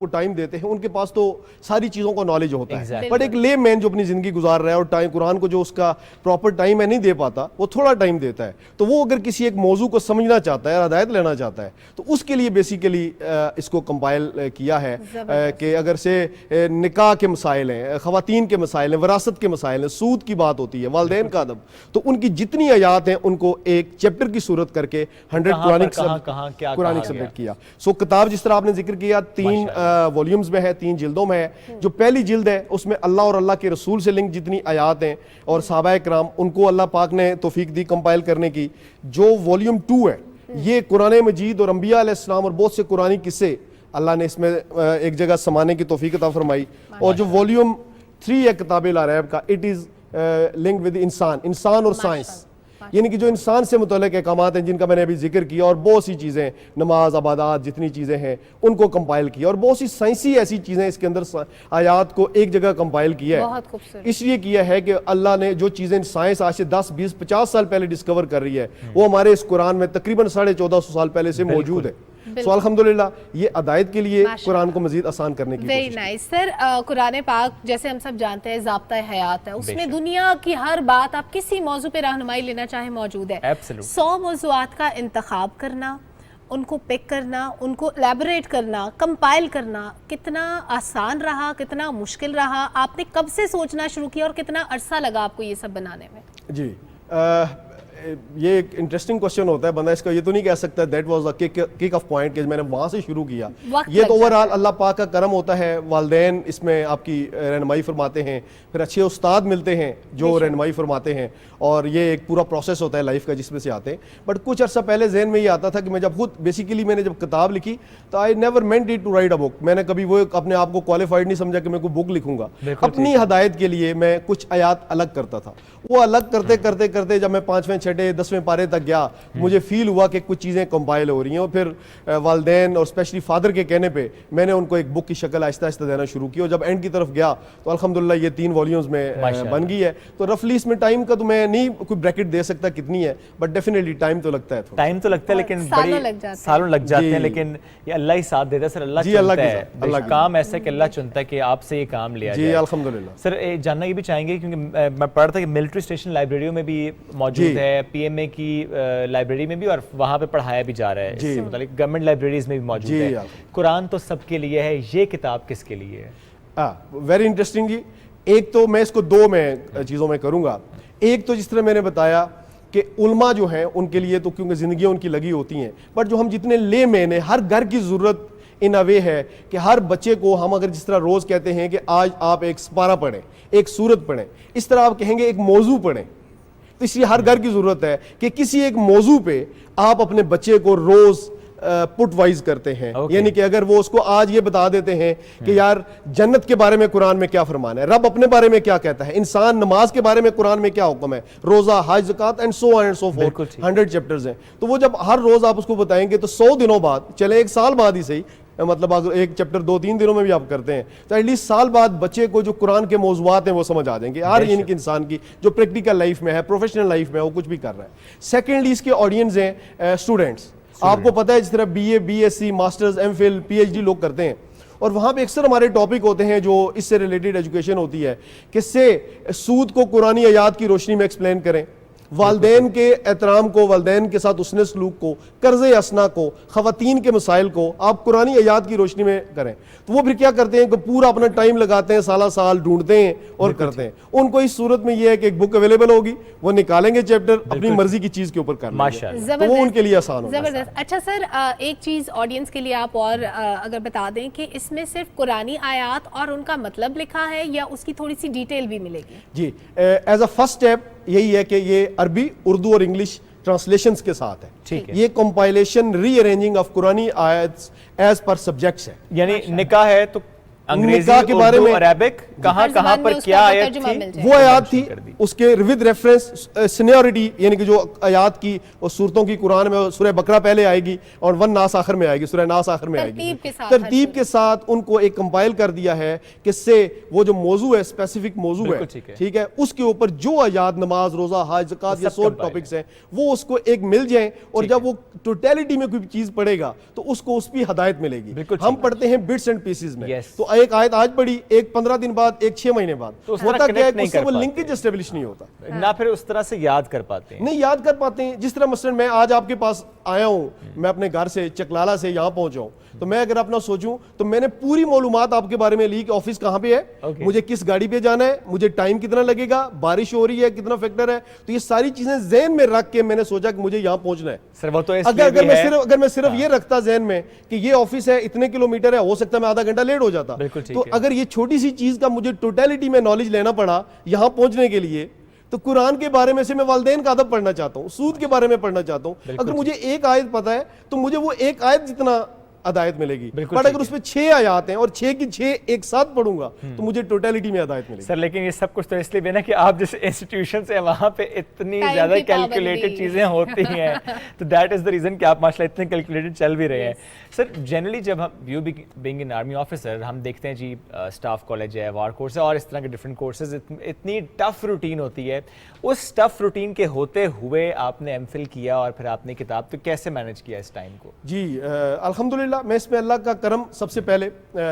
کو ٹائم دیتے ہیں ان کے پاس تو ساری چیزوں کا نالج ہوتا ہے, بٹ ایک لے مین جو اپنی زندگی گزار رہا ہے اور ٹائم قرآن کو جو اس کا پراپر ٹائم ہے نہیں دے پاتا, وہ تھوڑا ٹائم دیتا ہے, تو وہ اگر کسی ایک موضوع کو سمجھنا چاہتا ہے اور ہدایت لینا چاہتا ہے تو اس کے لیے بیسیکلی اس کو کمپائل کیا ہے کہ اگر سے نکاح کے مسائل ہیں, خواتین کے مسائل ہیں, وراثت کے مسائل ہیں, سود کی بات ہوتی ہے, والدین کا ادب, تو ان کی جتنی آیات ہیں ان کو ایک چیپٹر کی صورت کر کے 100 قرآنک سبجیکٹ کیا. سو کتاب جس طرح آپ نے ذکر کیا 3 والیومز میں ہے, 3 جلدوں میں ہے. جو پہلی جلد ہے اس میں اللہ اور اللہ کے رسول سے لنک جتنی آیات ہیں اور صحابہ کرام ان کو اللہ پاک نے توفیق دی کمپائل کرنے کی. جو والیوم 2 ہے یہ قرآن مجید اور انبیاء علیہ السلام اور بہت سے قرآنی قصے اللہ نے اس میں ایک جگہ سمانے کی توفیق عطا فرمائی. اور جو والیوم 3 ہے کتاب العرائب کا, اٹ از لنکڈ ود انسان اور سائنس, یعنی کہ جو انسان سے متعلق احکامات ہیں جن کا میں نے ابھی ذکر کیا, اور بہت سی چیزیں, نماز, عبادات, جتنی چیزیں ہیں ان کو کمپائل کیا, اور بہت سی سائنسی ایسی چیزیں اس کے اندر آیات کو ایک جگہ کمپائل کیا ہے. اس لیے کیا ہے کہ اللہ نے جو چیزیں سائنس آج سے 10, 20, 50 سال پہلے ڈسکور کر رہی ہے وہ ہمارے اس قرآن میں تقریباً 1450 سال پہلے سے موجود ہے. سو الحمدللہ یہ ہدایت کے لیے قرآن کو مزید آسان کرنے کی ویری نائس. سر قرآن پاک جیسے ہم سب جانتے ہیں ضابطہ حیات ہے, اس میں دنیا کی ہر بات آپ کسی موضوع پہ رہنمائی لینا چاہیں موجود ہے. 100 موضوعات کا انتخاب کرنا, ان کو پک کرنا, ان کو الیبوریٹ کرنا, کمپائل کرنا کتنا آسان رہا, کتنا مشکل رہا, آپ نے کب سے سوچنا شروع کیا اور کتنا عرصہ لگا آپ کو یہ سب بنانے میں؟ جی یہ ایک انٹرسٹنگ کوشچن ہوتا ہے, بندہ اس کا یہ تو نہیں کہہ سکتا that was a kick off point کہ میں نے وہاں سے شروع کیا. یہ تو اوورآل اللہ پاک کا کرم ہوتا ہے, والدین اس میں آپ کی رہنمائی فرماتے ہیں, پھر اچھے استاد ملتے ہیں جو رہنمائی فرماتے ہیں, اور یہ ایک پورا پروسیس ہوتا ہے لائف کا جس میں سے آتے ہیں. بٹ کچھ عرصہ پہلے ذہن میں یہ آتا تھا کہ میں جب خود بیسیکلی میں نے جب کتاب لکھی تو I never meant it to write a book, میں نے کبھی وہ اپنے آپ کو کوالیفائڈ نہیں سمجھا کہ میں کوئی بک لکھوں گا. اپنی ہدایت کے لیے میں کچھ آیات الگ کرتا تھا, وہ الگ کرتے کرتے کرتے جب میں 5ویں 6ٹے 10ویں پارے تک گیا مجھے فیل ہوا کہ کچھ چیزیں کمپائل ہو رہی ہیں, اور پھر والدین اور اسپیشلی فادر کے کہنے پہ میں نے ان کو ایک بک کی شکل آہستہ آہستہ دینا شروع کی, اور جب اینڈ کی طرف گیا تو الحمدللہ یہ 3 والیومز میں بن گئی ہے. تو رفلی اس میں ٹائم کا تو میں نہیں کوئی بریکٹ دے سکتا کتنی ہے, بٹ ڈیفینیٹلی ٹائم تو لگتا ہے, ٹائم تو لگتا ہے لیکن سالوں لگ جاتے ہیں, لیکن یہ اللہ ہی ساتھ دیتا ہے. سر اللہ چنتا ہے, کام ایسا ہے کہ اللہ چنتا ہے کہ آپ سے یہ کام لیا جائے. جی الحمدللہ. سر جاننا یہ بھی چاہیں گے کیونکہ میں پڑھ رہا تھا کہ ملٹری اسٹیشن لائبریریوں میں بھی موجود ہے, پی ایم اے کی لائبریری میں بھی, اور وہاں پہ پڑھایا بھی جا رہا ہے, اس سے متعلق گورنمنٹ لائبریریز میں بھی موجود ہے. قرآن تو سب کے لیے ہے, یہ کتاب کس کے لیے ہے؟ ویری انٹرسٹنگ جی. ایک تو میں اس کو 2 میں چیزوں میں کروں گا. ایک تو جس طرح میں نے بتایا کہ علماء جو ہیں ان کے لیے تو کیونکہ زندگیاں ان کی لگی ہوتی ہیں, بٹ جو ہم جتنے لے مین ہیں ہر گھر کی ضرورت ان اے وے ہے کہ ہر بچے کو ہم اگر جس طرح روز کہتے ہیں کہ آج آپ ایک سپارہ پڑھیں, ایک سورت پڑھیں, اس طرح آپ کہیں گے ایک موضوع پڑھیں. تو اس لیے ہر گھر کی ضرورت ہے کہ کسی ایک موضوع پہ آپ اپنے بچے کو روز پٹ وائز کرتے ہیں, یعنی کہ اگر وہ اس کو آج یہ بتا دیتے ہیں کہ یار جنت کے بارے میں قرآن میں کیا فرمان ہے, رب اپنے بارے میں کیا کہتا ہے, انسان نماز کے بارے میں قرآن میں کیا حکم ہے, روزہ, حج, زکات and so on and so forth, 100 chapters ہیں. تو وہ جب ہر روز آپ اس کو بتائیں گے تو 100 دنوں بعد, چلے 1 سال بعد ہی صحیح, مطلب اگر ایک چیپٹر 2-3 دنوں میں بھی آپ کرتے ہیں تو ایٹ لیسٹ سال بعد بچے کو جو قرآن کے موضوعات ہیں وہ سمجھ آ جائیں گے, ہر یعنی کہ انسان کی جو پریکٹیکل لائف میں ہے, پروفیشنل لائف میں ہے, وہ کچھ بھی کر رہا ہے. سیکنڈلی اس کے آڈینس ہیں اسٹوڈنٹس. آپ کو پتہ ہے جس طرح B A, B S C, masters, M Phil, P H D لوگ کرتے ہیں, اور وہاں پہ اکثر ہمارے ٹاپک ہوتے ہیں جو اس سے ریلیٹڈ ایجوکیشن ہوتی ہے, کہ سے سود کو قرآنی آیات کی روشنی میں ایکسپلین کریں, والدین کے احترام کو, والدین کے ساتھ حسن سلوک کو, قرض اسنا کو, خواتین کے مسائل کو آپ قرآنی آیات کی روشنی میں کریں. تو وہ پھر کیا کرتے ہیں کہ پورا اپنا ٹائم لگاتے ہیں, سالہ سال ڈھونڈتے ہیں اور کرتے ہیں. ان کو اس صورت میں یہ ہے کہ ایک بک اویلیبل ہوگی, وہ نکالیں گے چیپٹر, اپنی مرضی کی چیز کے اوپر کر لیں گے, تو وہ ان کے لیے آسان ہوگا. زبردست. اچھا سر ایک چیز آڈینس کے لیے آپ اور اگر بتا دیں کہ اس میں صرف قرآنی آیات اور ان کا مطلب لکھا ہے یا اس کی تھوڑی سی ڈیٹیل بھی ملے گی؟ جی ایز اے فرسٹ اسٹیپ یہی ہے کہ یہ عربی, اردو اور انگلش ٹرانسلیشنز کے ساتھ ہے. یہ کمپائلیشن ری ارینجنگ آف قرآنی آیاتس ایز پر سبجیکٹس ہے. یعنی نکاح ہے تو انگریزی نکاح کے بارے میں عربک کہاں ہر کہاں زبان میں پر اس کیا کا آیت ترجمہ تھی مل جائے وہ آیات تھی اس کے ود ریفرنس سینیورٹی، یعنی کہ جو آیات کی اور صورتوں کی قرآن میں سورہ بقرہ پہلے آئے گی اور ون ناس آخر میں آئے گی، سورہ ناس آخر میں آئے گی، ترتیب کے ساتھ ان کو ایک کمپائل کر دیا ہے کہ سے وہ جو موضوع ہے اسپیسیفک موضوع ہے ٹھیک ہے، اس کے اوپر جو آیات نماز روزہ حج زکوٰۃ یہ سب ٹاپکس ہیں وہ اس کو ایک مل جائیں، اور جب وہ ٹوٹیلٹی میں کوئی چیز پڑھے گا تو اس کو اس کی ہدایت ملے گی. ہم پڑھتے ہیں بٹس اینڈ پیسز میں، تو ایک آیت آج پڑھی، ایک 15 دن بعد، ایک 6 مہینے بعد، ہوتا کیا ہے اس سے وہ لنکیج اسٹیبلش نہیں ہوتا، نہ پھر اس طرح سے یاد کر پاتے ہیں، نہیں یاد کر پاتے ہیں. جس طرح مثلا میں آج آپ کے پاس آیا ہوں، میں اپنے گھر سے چکلالہ سے یہاں پہنچا ہوں، تو میں اگر اپنا سوچوں تو میں نے پوری معلومات آپ کے بارے میں لی کہ آفس کہاں پہ ہے، مجھے کس گاڑی پہ جانا ہے، مجھے ٹائم کتنا لگے گا، بارش ہو رہی ہے کتنا فیکٹر ہے، تو یہ ساری چیزیں ذہن میں رکھ کے میں نے سوچا کہ مجھے یہاں پہنچنا ہے. اگر میں صرف یہ رکھتا ذہن میں کہ یہ آفس ہے اتنے کلومیٹر ہے، ہو سکتا ہے میں آدھا گھنٹہ لیٹ ہو جاتا. تو اگر یہ چھوٹی سی چیز کا مجھے ٹوٹیلٹی میں نالج لینا پڑا یہاں پہنچنے کے لیے، تو قرآن کے بارے میں سے میں والدین کا ادب پڑھنا چاہتا ہوں، سود کے بارے میں پڑھنا چاہتا ہوں، اگر مجھے ایک آیت پتہ ہے تو مجھے وہ ایک آیت جتنا ہدایت ملے گی. بٹ اگر اس میں 6 آیات ہیں اور 6 کی 6 ایک ساتھ پڑھوں گا تو مجھے ٹوٹیلٹی میں ہدایت ملے گی. سر لیکن یہ سب کچھ تو اس لیے بھی نا کہ آپ جس انسٹیٹیوشن سے وہاں پہ اتنی زیادہ کیلکولیٹڈ چیزیں ہوتی ہیں، تو دیٹ از دا ریزن کہ آپ ماشاء اللہ اتنے کیلکولیٹڈ چل بھی رہے ہیں. سر جنرلی جب ہم you being an army officer ہم دیکھتے ہیں جی اسٹاف کالج ہے، وار کورس ہے اور اس طرح کے ڈفرینٹ کورسز، اتنی ٹف روٹین ہوتی ہے. اس ٹف روٹین کے ہوتے ہوئے آپ نے ایم فل کیا اور پھر آپ نے کتاب، تو کیسے مینیج کیا اس ٹائم کو؟ جی الحمدللہ میں اس میں اللہ کا کرم سب سے پہلے،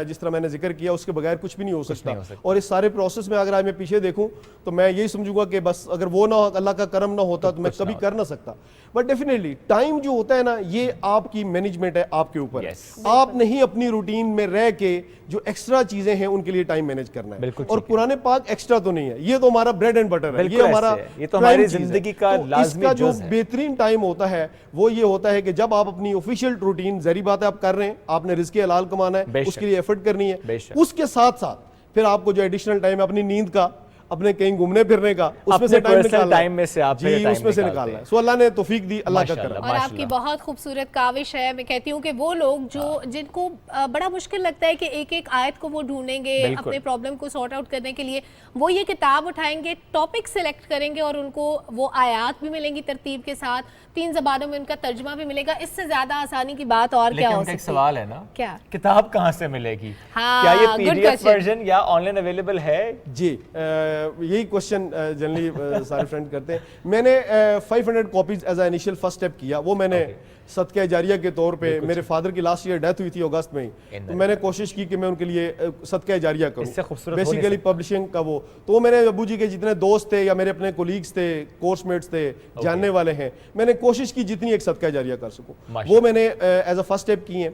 جس طرح میں نے ذکر کیا، اس کے بغیر کچھ بھی نہیں ہو سکتا. اور اس سارے پروسیس میں اگر آج میں پیچھے دیکھوں تو میں یہی سمجھوں گا کہ بس اگر وہ نہ اللہ کا کرم نہ ہوتا تو میں کبھی کر نہ سکتا. بٹ ڈیفینیٹلی ٹائم جو ہوتا ہے نا، یہ آپ کی مینجمنٹ ہے، آپ کے اوپر. آپ نہیں اپنی روٹین میں رہ کے جو ایکسٹرا چیزیں ہیں ان کے لیے ٹائم مینیج کرنا ہے. اور قرآن پاک ایکسٹرا تو نہیں ہے، یہ تو ہمارا بریڈ اینڈ بٹر ہے، یہ ہماری زندگی کا لازمی جز ہے. جو بہترین ٹائم ہوتا ہے وہ یہ ہوتا ہے کہ جب آپ اپنی آفیشیل روٹین، ظاہری بات ہے آپ کر رہے ہیں، آپ نے رزق حلال کمانا ہے، اس کے لیے ایفرٹ کرنی ہے، اس کے ساتھ ساتھ پھر آپ کو جو ایڈیشنل ٹائم ہے اپنی نیند کا، اپنے کہیں گھومنے پھرنے کا، اس میں سے ٹائم نکالنا ہے. اس میں سے نکالنا ہے. سو اللہ نے توفیق دی، اللہ کا کرم. اور آپ کی بہت خوبصورت کاوش ہے. میں کہتی ہوں کہ وہ لوگ جو جن کو بڑا مشکل لگتا ہے کہ ایک ایک آیت کو وہ ڈھونڈیں گے اپنے پرابلم کو سارٹ آؤٹ کرنے کے لیے، وہ یہ کتاب اٹھائیں گے، ٹاپک سلیکٹ کریں گے اور ان کو وہ آیات بھی ملیں گی ترتیب کے ساتھ، 3 زبانوں میں ان کا ترجمہ بھی ملے گا. اس سے زیادہ آسانی کی بات اور کیا ہو سکتی ہے؟ ایک سوال ہے نا، کیا کتاب کہاں سے ملے گی؟ کیا یہ پی ڈی ایف ورژن یا آن لائن اویلیبل ہے؟ جی یہی کوشچن جنرلی سارے فرینڈ کرتے ہیں. میں نے 500 copies as a initial first step کیا. وہ میں نے صدقہ جاریہ کے طور پہ، میرے فادر کی لاسٹ ایئر ڈیتھ ہوئی تھی اگست میں ہی، تو میں نے کوشش کی کہ میں ان کے لیے صدقہ جاریہ کروں، بیسیکلی پبلشنگ کا وہ. تو وہ میرے ابو جی کے جتنے دوست تھے یا میرے اپنے کولیگز تھے، کورس میٹس تھے، جاننے والے ہیں، میں نے کوشش کی جتنی ایک صدقہ جاریہ کر سکوں. وہ میں نے ایز اے فرسٹ اسٹیپ کی ہیں.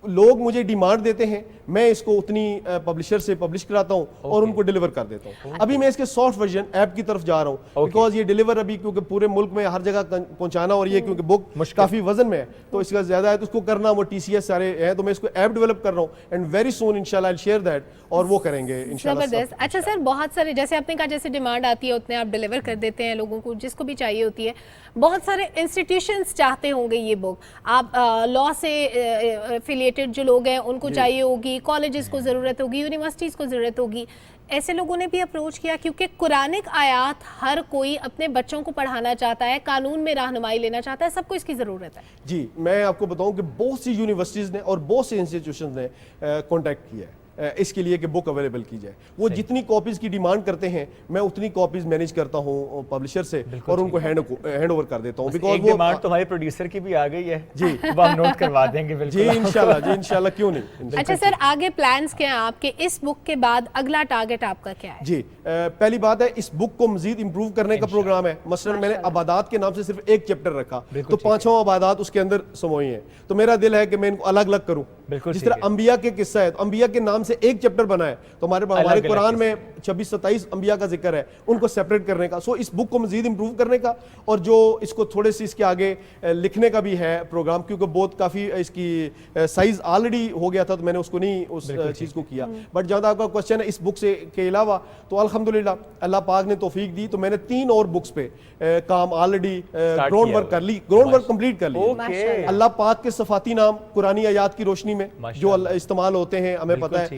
لوگ مجھے ڈیمانڈ دیتے ہیں، میں اس کو اتنی پبلشر سے پبلش کراتا ہوں اور ان کو ڈیلیور کر دیتا ہوں. ابھی میں اس کے سافٹ ورژن ایپ کی طرف جا رہا ہوں، بیکاز یہ ڈیلیور ابھی کیونکہ پورے ملک میں ہر جگہ پہنچانا، اور یہ کیونکہ بک کافی وزن میں ہے تو اس کا زیادہ ہے، تو اس کو کرنا وہ TCS سارے ہیں، تو میں اس کو ایپ ڈیولپ کر رہا ہوں اینڈ ویری سون انشاءاللہ آئی ول شیئر دیٹ، اور وہ کریں گے انشاءاللہ. زبردست. اچھا سر، بہت سارے جیسے آپ نے کہا جیسے ڈیمانڈ آتی ہے اتنے آپ ڈیلیور کر دیتے ہیں لوگوں کو جس کو بھی چاہیے ہوتی ہے. بہت سارے انسٹیٹیوشنز چاہتے ہوں گے یہ بک، آپ لاء سے ایفیلیٹڈ جو لوگ ہیں ان کو چاہیے ہوگی، کالجز کو ضرورت ہوگی، یونیورسٹیز کو ضرورت ہوگی. ایسے لوگوں نے بھی اپروچ کیا کیونکہ قرآنک آیات ہر کوئی اپنے بچوں کو پڑھانا چاہتا ہے، قانون میں رہنمائی لینا چاہتا ہے، سب کو اس کی ضرورت ہے. جی میں آپ کو بتاؤں کہ بہت سی یونیورسٹیز نے اور بہت سے انسٹیٹیوشنز نے کانٹیکٹ کیا ہے اس کے لیے کہ بک اویلیبل کی جائے. وہ جتنی کاپیز کی ڈیمانڈ کرتے ہیں میں اتنی کاپیز مینیج کرتا ہوں پبلشر سے اور ان کو ہینڈ اوور کر دیتا ہوں. بیکاز وہ ڈیمانڈ تو ہمارے پروڈیوسر کی بھی آ گئی ہے. جی وہ ہم نوٹ کروا دیں گے. بالکل جی انشاءاللہ کیوں نہیں. اچھا سر، آگے پلانز کیا ہیں آپ کے اس بک کے بعد؟ اگلا ٹارگٹ آپ کا کیا ہے؟ جی پہلی بات ہے اس بک کو مزید امپروو کرنے کا پروگرام ہے. مثلا میں نے عبادات کے نام سے صرف ایک چیپٹر رکھا تو 5 عبادات اس کے اندر سموئی ہیں. تو میرا دل ہے کہ میں ان کو الگ الگ کروں. جس طرح انبیاء کے قصہ ہے تو انبیاء کے نام سے ایک چیپٹر بنا ہے، تو ہمارے قرآن میں 26-27 انبیاء کا ذکر ہے، ان کو سیپریٹ کرنے کا. سو اس بک کو مزید امپروو کرنے کا، اور جو اس کو تھوڑے سے اس کے آگے لکھنے کا بھی ہے پروگرام، کیونکہ بہت کافی اس کی سائز آلریڈی ہو گیا تھا تو میں نے اس کو نہیں اس چیز کو کیا. بٹ جہاں آپ کا کوشچن ہے اس بک سے کے علاوہ، تو الحمدللہ اللہ پاک نے توفیق دی تو میں نے 3 اور بکس پہ کام آلریڈی گراؤنڈ ورک کر لی، گراؤنڈ ورک کمپلیٹ کر لی. اللہ پاک کے صفاتی نام قرآنی آیات کی روشنی میں جو استعمال ہوتے ہیں ہمیں پتہ ہے،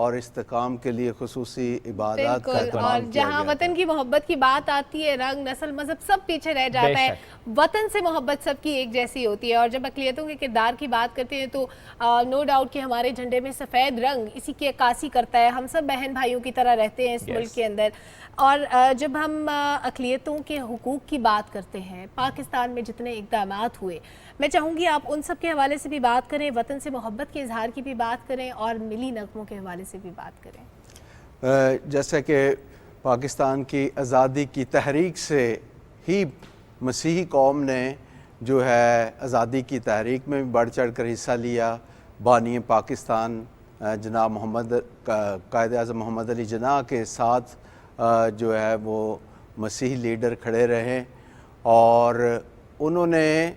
اور استحکام کے لیے خصوصی عبادات کا بالکل. اہتمام اور کیا جہاں گیا وطن کی محبت کی بات آتی ہے رنگ نسل مذہب سب پیچھے رہ جاتا ہے. وطن سے محبت سب کی ایک جیسی ہوتی ہے اور جب اقلیتوں کے کردار کی بات کرتے ہیں تو نو ڈاؤٹ کہ ہمارے جھنڈے میں سفید رنگ اسی کی عکاسی کرتا ہے. ہم سب بہن بھائیوں کی طرح رہتے ہیں اس ملک کے اندر. اور جب ہم اقلیتوں کے حقوق کی بات کرتے ہیں پاکستان میں جتنے اقدامات ہوئے میں چاہوں گی آپ ان سب کے حوالے سے بھی بات کریں, وطن سے محبت کے اظہار کی بھی بات کریں اور ملی نغموں کے حوالے سے بھی بات کریں. جیسا کہ پاکستان کی آزادی کی تحریک سے ہی مسیحی قوم نے جو ہے آزادی کی تحریک میں بھی بڑھ چڑھ کر حصہ لیا. بانی پاکستان جناب قائد اعظم محمد علی جناح کے ساتھ جو ہے وہ مسیحی لیڈر کھڑے رہے اور انہوں نے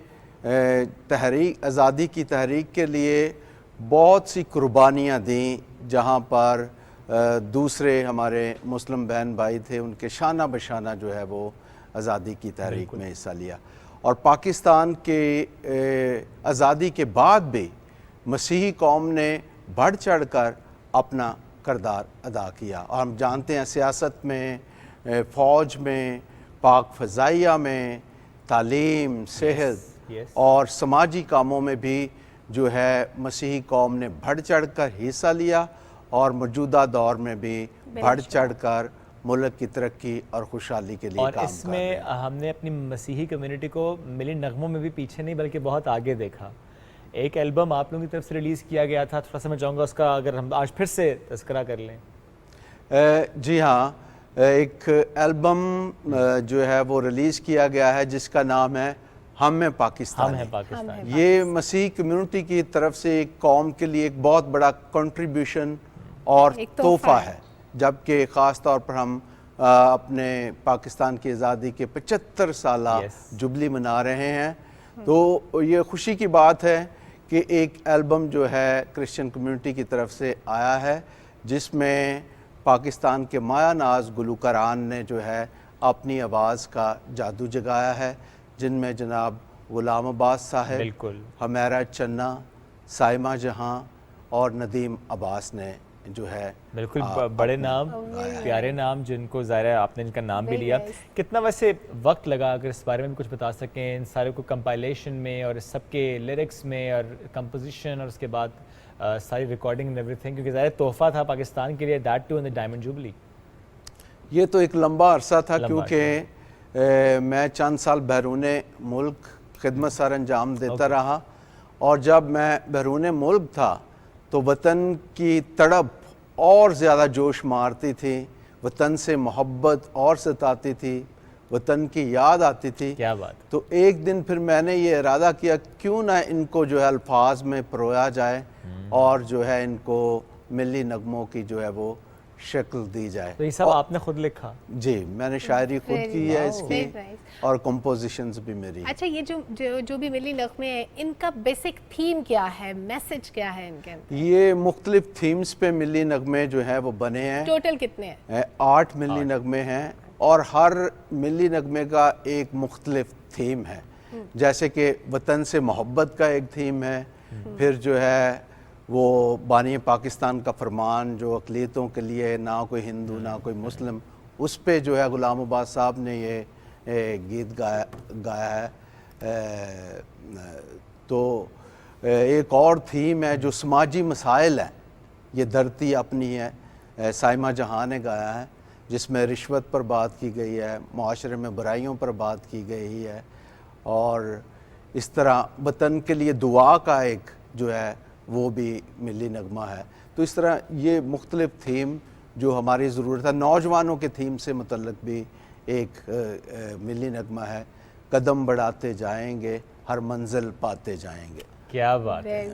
آزادی کی تحریک کے لیے بہت سی قربانیاں دیں. جہاں پر دوسرے ہمارے مسلم بہن بھائی تھے ان کے شانہ بشانہ جو ہے وہ آزادی کی تحریک میں حصہ لیا. اور پاکستان کے آزادی کے بعد بھی مسیحی قوم نے بڑھ چڑھ کر اپنا کردار ادا کیا. اور ہم جانتے ہیں سیاست میں, فوج میں, پاک فضائیہ میں, تعلیم, صحت اور سماجی کاموں میں بھی جو ہے مسیحی قوم نے بڑھ چڑھ کر حصہ لیا اور موجودہ دور میں بھی بڑھ چڑھ کر ملک کی ترقی اور خوشحالی کے لیے کام کر رہے ہیں. اور اس میں ہم نے اپنی مسیحی کمیونٹی کو ملی نغموں میں بھی پیچھے نہیں بلکہ بہت آگے دیکھا. ایک البم آپ لوگوں کی طرف سے ریلیز کیا گیا تھا, تھوڑا سا میں چاہوں گا اس کا اگر ہم آج پھر سے تذکرہ کر لیں. جی ہاں, ایک البم جو ہے وہ ریلیز کیا گیا ہے جس کا نام ہے ہم ہیں پاکستان. یہ مسیحی کمیونٹی کی طرف سے ایک قوم کے لیے ایک بہت بڑا کنٹریبیوشن اور تحفہ ہے, جبکہ خاص طور پر ہم اپنے پاکستان کی آزادی کے 75 سالہ جبلی منا رہے ہیں. تو یہ خوشی کی بات ہے کہ ایک البم جو ہے کرسچن کمیونٹی کی طرف سے آیا ہے جس میں پاکستان کے مایہ ناز گلوکاران نے جو ہے اپنی آواز کا جادو جگایا ہے, جن میں جناب غلام عباس صاحب, حمیرہ چنہ, سائمہ جہاں اور ندیم عباس نے جو ہے بالکل بڑے نام, پیارے نام, جن کو ظاہر ہے آپ نے ان کا نام بھی لیا. کتنا ویسے وقت لگا اگر اس بارے میں بھی کچھ بتا سکیں ان سارے کو کمپائلیشن میں اور سب کے لیرکس میں اور کمپوزیشن اور اس کے بعد ساری ریکارڈنگ اینڈ ایوری تھنگ, کیونکہ ظاہر تحفہ تھا پاکستان کے لیے, that too in the diamond jubilee. یہ تو ایک لمبا عرصہ تھا کیونکہ میں چند سال بیرون ملک خدمت سر انجام دیتا رہا اور جب میں بیرون ملک تھا تو وطن کی تڑپ اور زیادہ جوش مارتی تھی, وطن سے محبت اور ستاتی تھی, وطن کی یاد آتی تھی. کیا بات. تو ایک دن پھر میں نے یہ ارادہ کیا کیوں نہ ان کو جو ہے الفاظ میں پرویا جائے اور جو ہے ان کو ملی نغموں کی جو ہے وہ شکل دی جائے. تو یہ سب آپ نے خود لکھا؟ جی, میں نے شاعری خود کی ہے اس کی اور کمپوزیشنز بھی میری. اچھا, یہ جو بھی ملی نغمے ہیں ان کا بیسک تھیم کیا ہے, میسج کیا ہے ان کے اندر؟ یہ مختلف تھیمز پہ ملی نغمے جو ہیں وہ بنے ہیں. ٹوٹل کتنے ہیں؟ 8 ملی نغمے ہیں اور ہر ملی نغمے کا ایک مختلف تھیم ہے. جیسے کہ وطن سے محبت کا ایک تھیم ہے, پھر جو ہے وہ بانی پاکستان کا فرمان جو اقلیتوں کے لیے, نہ کوئی ہندو نہ کوئی مسلم, اس پہ جو ہے غلام عباس صاحب نے یہ گیت گایا ہے. تو ایک اور تھیم ہے جو سماجی مسائل ہیں, یہ دھرتی اپنی ہے, سائمہ جہاں نے گایا ہے, جس میں رشوت پر بات کی گئی ہے, معاشرے میں برائیوں پر بات کی گئی ہے, اور اس طرح وطن کے لیے دعا کا ایک جو ہے وہ بھی ملی نغمہ ہے. تو اس طرح یہ مختلف تھیم جو ہماری ضرورت ہے, نوجوانوں کے تھیم سے متعلق بھی ایک ملی نغمہ ہے, قدم بڑھاتے جائیں گے ہر منزل پاتے جائیں گے. کیا بات ہے.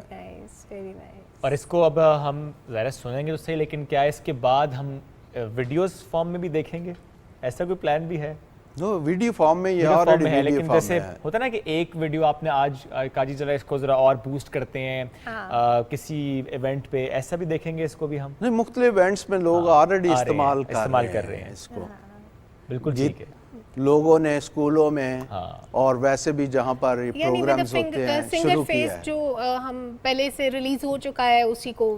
اور اس کو اب ہم ظاہر سنیں گے تو صحیح, لیکن کیا اس کے بعد ہم ویڈیوز فارم میں بھی دیکھیں گے, ایسا کوئی پلان بھی ہے؟ ویڈیو فارم میں یہ آلریڈی ویڈیو لیکن فارم جیسے ہے. ہوتا نا کہ ایک ویڈیو آپ نے آج کاجی ذرا اس کو ذرا اور بوسٹ کرتے ہیں کسی ایونٹ پہ, ایسا بھی دیکھیں گے اس کو بھی ہم؟ نہیں, مختلف ایونٹس میں لوگ آلریڈی استعمال کر رہے ہیں اس کو. بالکل ٹھیک ہے. لوگوں نے اسکولوں میں اور ویسے بھی جہاں پر پروگرامز ہوتے ہیں شروع کیا ہے. جو ہم پہلے سے ریلیز ہو چکا ہے اسی کو